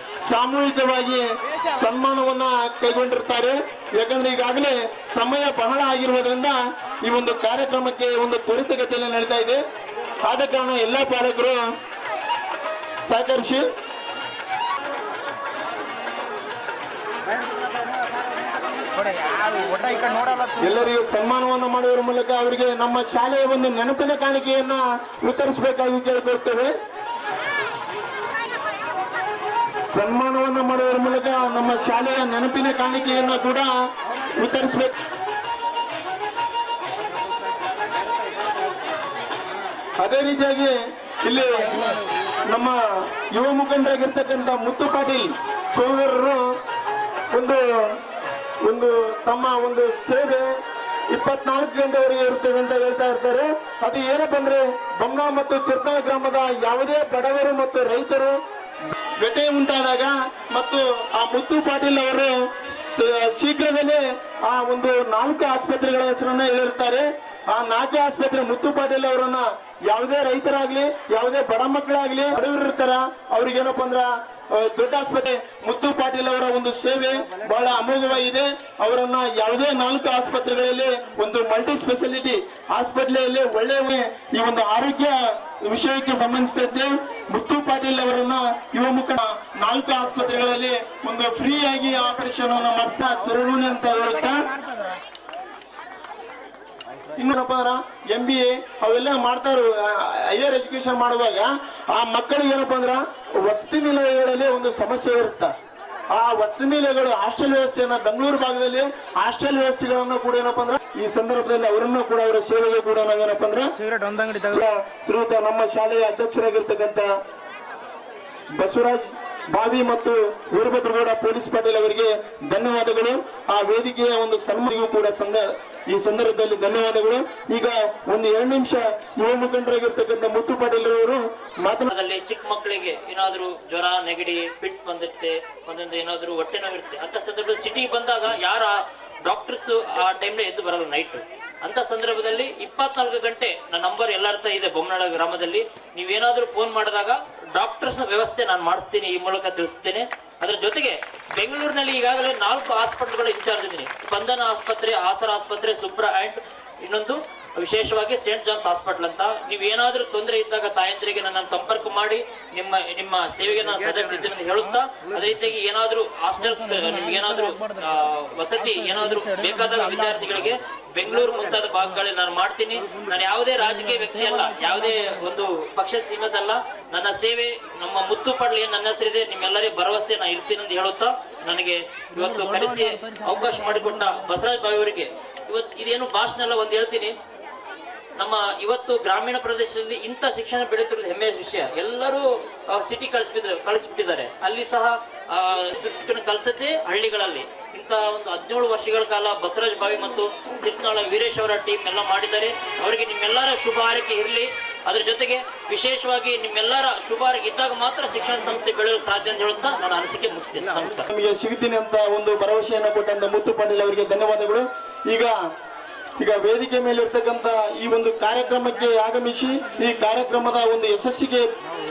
ಸಾಮೂಹಿಕವಾಗಿ ಸನ್ಮಾನವನ್ನ ಕೈಗೊಂಡಿರ್ತಾರೆ. ಯಾಕಂದ್ರೆ ಈಗಾಗಲೇ ಸಮಯ ಬಹಳ ಆಗಿರುವುದರಿಂದ ಈ ಒಂದು ಕಾರ್ಯಕ್ರಮಕ್ಕೆ ಒಂದು ತ್ವರಿತಗತಿಯಲ್ಲಿ ನಡೀತಾ ಇದೆ. ಆದ ಕಾರಣ ಎಲ್ಲ ಪಾಲಕರು ಸಹಕರಿಸಿ. ಎಲ್ಲರಿಗೂ ಸನ್ಮಾನವನ್ನು ಮಾಡುವುದರ ಮೂಲಕ ಅವರಿಗೆ ನಮ್ಮ ಶಾಲೆಯ ಒಂದು ನೆನಪಿನ ಕಾಣಿಕೆಯನ್ನ ವಿತರಿಸಬೇಕಾಗಿ ಕೇಳಿಕೊಳ್ತೇವೆ. ಸನ್ಮಾನವನ್ನು ಮಾಡುವುದರ ಮೂಲಕ ನಮ್ಮ ಶಾಲೆಯ ನೆನಪಿನ ಕಾಣಿಕೆಯನ್ನ ಕೂಡ ವಿತರಿಸಬೇಕು. ಅದೇ ರೀತಿಯಾಗಿ ಇಲ್ಲಿ ನಮ್ಮ ಯುವ ಮುಖಂಡರಾಗಿರ್ತಕ್ಕಂಥ ಮುತ್ತು ಪಾಟೀಲ್ ಸೋದರರು ಒಂದು ತಮ್ಮ ಒಂದು ಸೇವೆ 24 ಗಂಟೆವರೆಗೆ ಇರ್ತದೆ ಅಂತ ಹೇಳ್ತಾ ಇರ್ತಾರೆ. ಅದು ಏನಪ್ಪ ಅಂದ್ರೆ ಬೊಮ್ಮನ ಮತ್ತು ಚಿರ್ತಾಳ ಗ್ರಾಮದ ಯಾವುದೇ ಬಡವರು ಮತ್ತು ರೈತರು ವ್ಯಥೆ ಉಂಟಾದಾಗ ಮತ್ತು ಆ ಮುತ್ತು ಪಾಟೀಲ್ ಅವರು ಶೀಘ್ರದಲ್ಲೇ ಆ ಒಂದು 4 ಆಸ್ಪತ್ರೆಗಳ ಹೆಸರನ್ನ ಹೇಳಿರ್ತಾರೆ. ಆ 4 ಆಸ್ಪತ್ರೆ ಮುತ್ತು ಪಾಟೀಲ್ ಅವರನ್ನ ಯಾವುದೇ ರೈತರಾಗ್ಲಿ ಯಾವುದೇ ಬಡ ಮಕ್ಕಳಾಗ್ಲಿ ಬಡವರು ಇರ್ತಾರ ಅವ್ರಿಗೇನಪ್ಪ ಅಂದ್ರ ದೊಡ್ಡ ಆಸ್ಪತ್ರೆ ಮುತ್ತು ಪಾಟೀಲ್ ಅವರ ಒಂದು ಸೇವೆ ಬಹಳ ಅಮೋಘವಾಗಿದೆ. ಅವರನ್ನ ಯಾವುದೇ 4 ಆಸ್ಪತ್ರೆಗಳಲ್ಲಿ ಒಂದು ಮಲ್ಟಿ ಸ್ಪೆಷಾಲಿಟಿ ಆಸ್ಪತ್ರೆಯಲ್ಲಿ ಒಳ್ಳೆಯ ಈ ಒಂದು ಆರೋಗ್ಯ ವಿಷಯಕ್ಕೆ ಸಂಬಂಧಿಸಿದಂತೆ ಮುತ್ತು ಪಾಟೀಲ್ ಅವರನ್ನ ಯುವ ಮುಖಂಡ 4 ಆಸ್ಪತ್ರೆಗಳಲ್ಲಿ ಒಂದು ಫ್ರೀ ಆಗಿ ಆಪರೇಷನ್ ಅನ್ನು ಮಾಡಿಸ ಚರವಣಿ ಅಂತ ಹೇಳುತ್ತಾ ಇನ್ನೇನಪ್ಪ ಅಂದ್ರ MBA ಅವೆಲ್ಲ ಮಾಡ್ತಾರ. ಹೈಯರ್ ಎಜುಕೇಶನ್ ಮಾಡುವಾಗ ಆ ಮಕ್ಕಳಿಗೆ ಏನಪ್ಪಾ ಅಂದ್ರ ವಸತಿ ನಿಲಯಗಳಲ್ಲಿ ಒಂದು ಸಮಸ್ಯೆ ಇರುತ್ತ. ಆ ವಸತಿ ನಿಲಯಗಳು ಹಾಸ್ಟೆಲ್ ವ್ಯವಸ್ಥೆಯನ್ನ ಬೆಂಗಳೂರು ಭಾಗದಲ್ಲಿ ಹಾಸ್ಟೆಲ್ ವ್ಯವಸ್ಥೆಗಳನ್ನು ಕೂಡ ಏನಪ್ಪಾ ಅಂದ್ರ ಈ ಸಂದರ್ಭದಲ್ಲಿ ಅವರನ್ನು ಕೂಡ ಅವರ ಸೇವೆಗೆ ಕೂಡ ನಾವೇನಪ್ಪ ಅಂದ್ರ ಶ್ರೀಯುತ ನಮ್ಮ ಶಾಲೆಯ ಅಧ್ಯಕ್ಷರಾಗಿರ್ತಕ್ಕಂಥ ಬಸವರಾಜ್ ಬಾವಿ ಮತ್ತು ವೀರಭದ್ರಗೌಡ ಪೊಲೀಸ್ ಪಾಟೀಲ್ ಅವರಿಗೆ ಧನ್ಯವಾದಗಳು. ಆ ವೇದಿಕೆಯ ಒಂದು ಸನ್ಮಾನಿಗೂ ಕೂಡ ಈ ಸಂದರ್ಭದಲ್ಲಿ ಧನ್ಯವಾದಗಳು. ಈಗ ಒಂದು 2 ನಿಮಿಷ ಯುವ ಮುಖಂಡರಾಗಿರ್ತಕ್ಕಂಥ ಮುತ್ತು ಪಾಟೀಲ್ ಅವರು ಮಾತನಾಡದಲ್ಲಿ ಚಿಕ್ಕ ಮಕ್ಕಳಿಗೆ ಏನಾದ್ರು ಜ್ವರ ನೆಗಡಿ ಫಿಟ್ಸ್ ಬಂದಿರುತ್ತೆ, ಒಂದೊಂದು ಏನಾದ್ರು ಹೊಟ್ಟೆ ನೋವಿರುತ್ತೆ. ಅಂತ ಸಂದರ್ಭದಲ್ಲಿ ಸಿಟಿ ಬಂದಾಗ ಯಾರ ಡಾಕ್ಟರ್ಸ್ ಆ ಟೈಮ್ನ ಎದ್ದು ಬರಲ್ಲ ನೈಟ್. ಅಂತ ಸಂದರ್ಭದಲ್ಲಿ 24 ಗಂಟೆ ನನ್ನ ನಂಬರ್ ಎಲ್ಲರ ಹತ್ರ ಇದೆ. ಬೊಮ್ಮನಾಳ ಗ್ರಾಮದಲ್ಲಿ ನೀವೇನಾದ್ರೂ ಫೋನ್ ಮಾಡಿದಾಗ ಡಾಕ್ಟರ್ಸ್ ನ ವ್ಯವಸ್ಥೆ ನಾನು ಮಾಡಿಸ್ತೀನಿ, ಈ ಮೂಲಕ ತಿಳಿಸ್ತೇನೆ. ಅದರ ಜೊತೆಗೆ ಬೆಂಗಳೂರಿನಲ್ಲಿ ಈಗಾಗಲೇ 4 ಹಾಸ್ಪಿಟಲ್ಗಳು ಇನ್ಚಾರ್ಜ್ ಇದ್ದೀನಿ. ಸ್ಪಂದನ ಆಸ್ಪತ್ರೆ, ಆಸರ ಆಸ್ಪತ್ರೆ, ಸುಬ್ರಾ ಅಂಡ್ ಇನ್ನೊಂದು ವಿಶೇಷವಾಗಿ ಸೇಂಟ್ ಜಾನ್ಸ್ ಹಾಸ್ಪಿಟಲ್ ಅಂತ. ನೀವು ಏನಾದ್ರೂ ತೊಂದರೆ ಇದ್ದಾಗ ತಾಯಂದ್ರಿಗೆ ನನ್ನ ಸಂಪರ್ಕ ಮಾಡಿ ನಿಮ್ಮ ಸೇವೆಗೆ ನಾನು ಸದಸ್ಯರಿದ್ದೇನೆ ಅಂತ ಹೇಳುತ್ತಾ, ಅದೇ ರೀತಿಯಾಗಿ ಏನಾದ್ರೂ ಹಾಸ್ಟೆಲ್ಸ್ ನಿಮ್ಗೆ ಏನಾದ್ರೂ ವಸತಿ ಏನಾದ್ರೂ ಬೇಕಾದಾಗ ವಿದ್ಯಾರ್ಥಿಗಳಿಗೆ ಬೆಂಗಳೂರು ಮುಂತಾದ ಭಾಗಗಳಲ್ಲಿ ನಾನು ಮಾಡ್ತೀನಿ. ನಾನು ಯಾವುದೇ ರಾಜಕೀಯ ವ್ಯಕ್ತಿ ಅಲ್ಲ, ಯಾವುದೇ ಒಂದು ಪಕ್ಷ ಸೀಮಿತ ಅಲ್ಲ. ನನ್ನ ಸೇವೆ ನಮ್ಮ ಮುತ್ತು ಪಾಟೀಲ್ ನನ್ನ ಹೆಸರಿದೆ, ನಿಮ್ಮೆಲ್ಲರಿಗೂ ಭರವಸೆ ನಾನು ಇರ್ತೀನಿ ಅಂತ ಹೇಳುತ್ತಾ, ನನಗೆ ಇವತ್ತು ಕರೆಸಿ ಅವಕಾಶ ಮಾಡಿಕೊಟ್ಟ ಬಸವರಾಜ್ ಬಾವಿ ಅವರಿಗೆ ಇವತ್ತು ಇದೇನು ಭಾಷಣ ಎಲ್ಲ ಒಂದು ಹೇಳ್ತೀನಿ. ನಮ್ಮ ಇವತ್ತು ಗ್ರಾಮೀಣ ಪ್ರದೇಶದಲ್ಲಿ ಇಂಥ ಶಿಕ್ಷಣ ಬೆಳೀತಿರೋದು ಹೆಮ್ಮೆಯ ವಿಷಯ. ಎಲ್ಲರೂ ಸಿಟಿ ಕಳಿಸ್ಬಿಟ್ಟಿದ್ದಾರೆ. ಅಲ್ಲಿ ಸಹ ಶಿಕ್ಷಣ ಕಲಿಸದೆ ಹಳ್ಳಿಗಳಲ್ಲಿ ಇಂತಹ ಒಂದು 17 ವರ್ಷಗಳ ಕಾಲ ಬಸವರಾಜ ಬಾವಿ ಮತ್ತು ಚಿತ್ನಾಳ ವೀರೇಶ್ ಅವರ ಟೀಮ್ ಎಲ್ಲ ಮಾಡಿದ್ದಾರೆ. ಅವರಿಗೆ ನಿಮ್ಮೆಲ್ಲರ ಶುಭ ಹಾರೈಕೆ ಇರಲಿ. ಅದ್ರ ಜೊತೆಗೆ ವಿಶೇಷವಾಗಿ ನಿಮ್ಮೆಲ್ಲರ ಶುಭ ಹಾರೈಕೆ ಇದ್ದಾಗ ಮಾತ್ರ ಶಿಕ್ಷಣ ಸಂಸ್ಥೆ ಬೆಳೆಯಲು ಸಾಧ್ಯ ಅಂತ ಹೇಳುತ್ತಾ ನಾನು ಅನಿಸಿಕೆ ಮುಗಿಸ್ತೇನೆ. ನಮಸ್ಕಾರ. ನಮಗೆ ಸಿಗುತ್ತೀನಿ ಅಂತ ಒಂದು ಭರವಸೆಯನ್ನು ಕೊಟ್ಟಂತ ಮುತ್ತು ಪಾಟೀಲ್ ಅವರಿಗೆ ಧನ್ಯವಾದಗಳು. ಈಗ ವೇದಿಕೆ ಮೇಲೆ ಇರ್ತಕ್ಕಂಥ ಈ ಒಂದು ಕಾರ್ಯಕ್ರಮಕ್ಕೆ ಆಗಮಿಸಿ ಈ ಕಾರ್ಯಕ್ರಮದ ಒಂದು ಯಶಸ್ಸಿಗೆ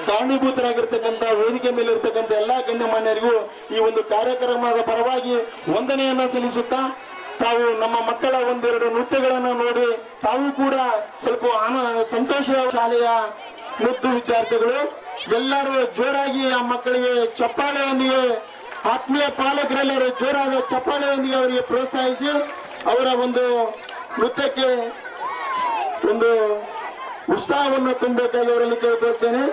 ಕಾರಣೀಭೂತರಾಗಿರ್ತಕ್ಕಂಥ ವೇದಿಕೆ ಮೇಲೆ ಇರ್ತಕ್ಕಂಥ ಎಲ್ಲಾ ಗಣ್ಯಮಾನ್ಯರಿಗೂ ಈ ಒಂದು ಕಾರ್ಯಕ್ರಮದ ಪರವಾಗಿ ವಂದನೆಯನ್ನ ಸಲ್ಲಿಸುತ್ತಾ ತಾವು ನಮ್ಮ ಮಕ್ಕಳ ಒಂದೆರಡು ನೃತ್ಯಗಳನ್ನು ನೋಡಿ ತಾವು ಕೂಡ ಸ್ವಲ್ಪ ಸಂತೋಷ. ಶಾಲೆಯ ಮುದ್ದು ವಿದ್ಯಾರ್ಥಿಗಳು ಎಲ್ಲರೂ ಜೋರಾಗಿ ಆ ಮಕ್ಕಳಿಗೆ ಚಪ್ಪಾಳೆಯೊಂದಿಗೆ, ಆತ್ಮೀಯ ಪಾಲಕರೆಲ್ಲರೂ ಜೋರಾದ ಚಪ್ಪಾಳೆಯೊಂದಿಗೆ ಅವರಿಗೆ ಪ್ರೋತ್ಸಾಹಿಸಿ ಅವರ ಒಂದು ನೃತ್ಯಕ್ಕೆ ಒಂದು ಉತ್ಸಾಹವನ್ನು ತುಂಬಬೇಕಾಗಿ ಅವರಲ್ಲಿ ಕೇಳ್ಕೊಳ್ತೇನೆ.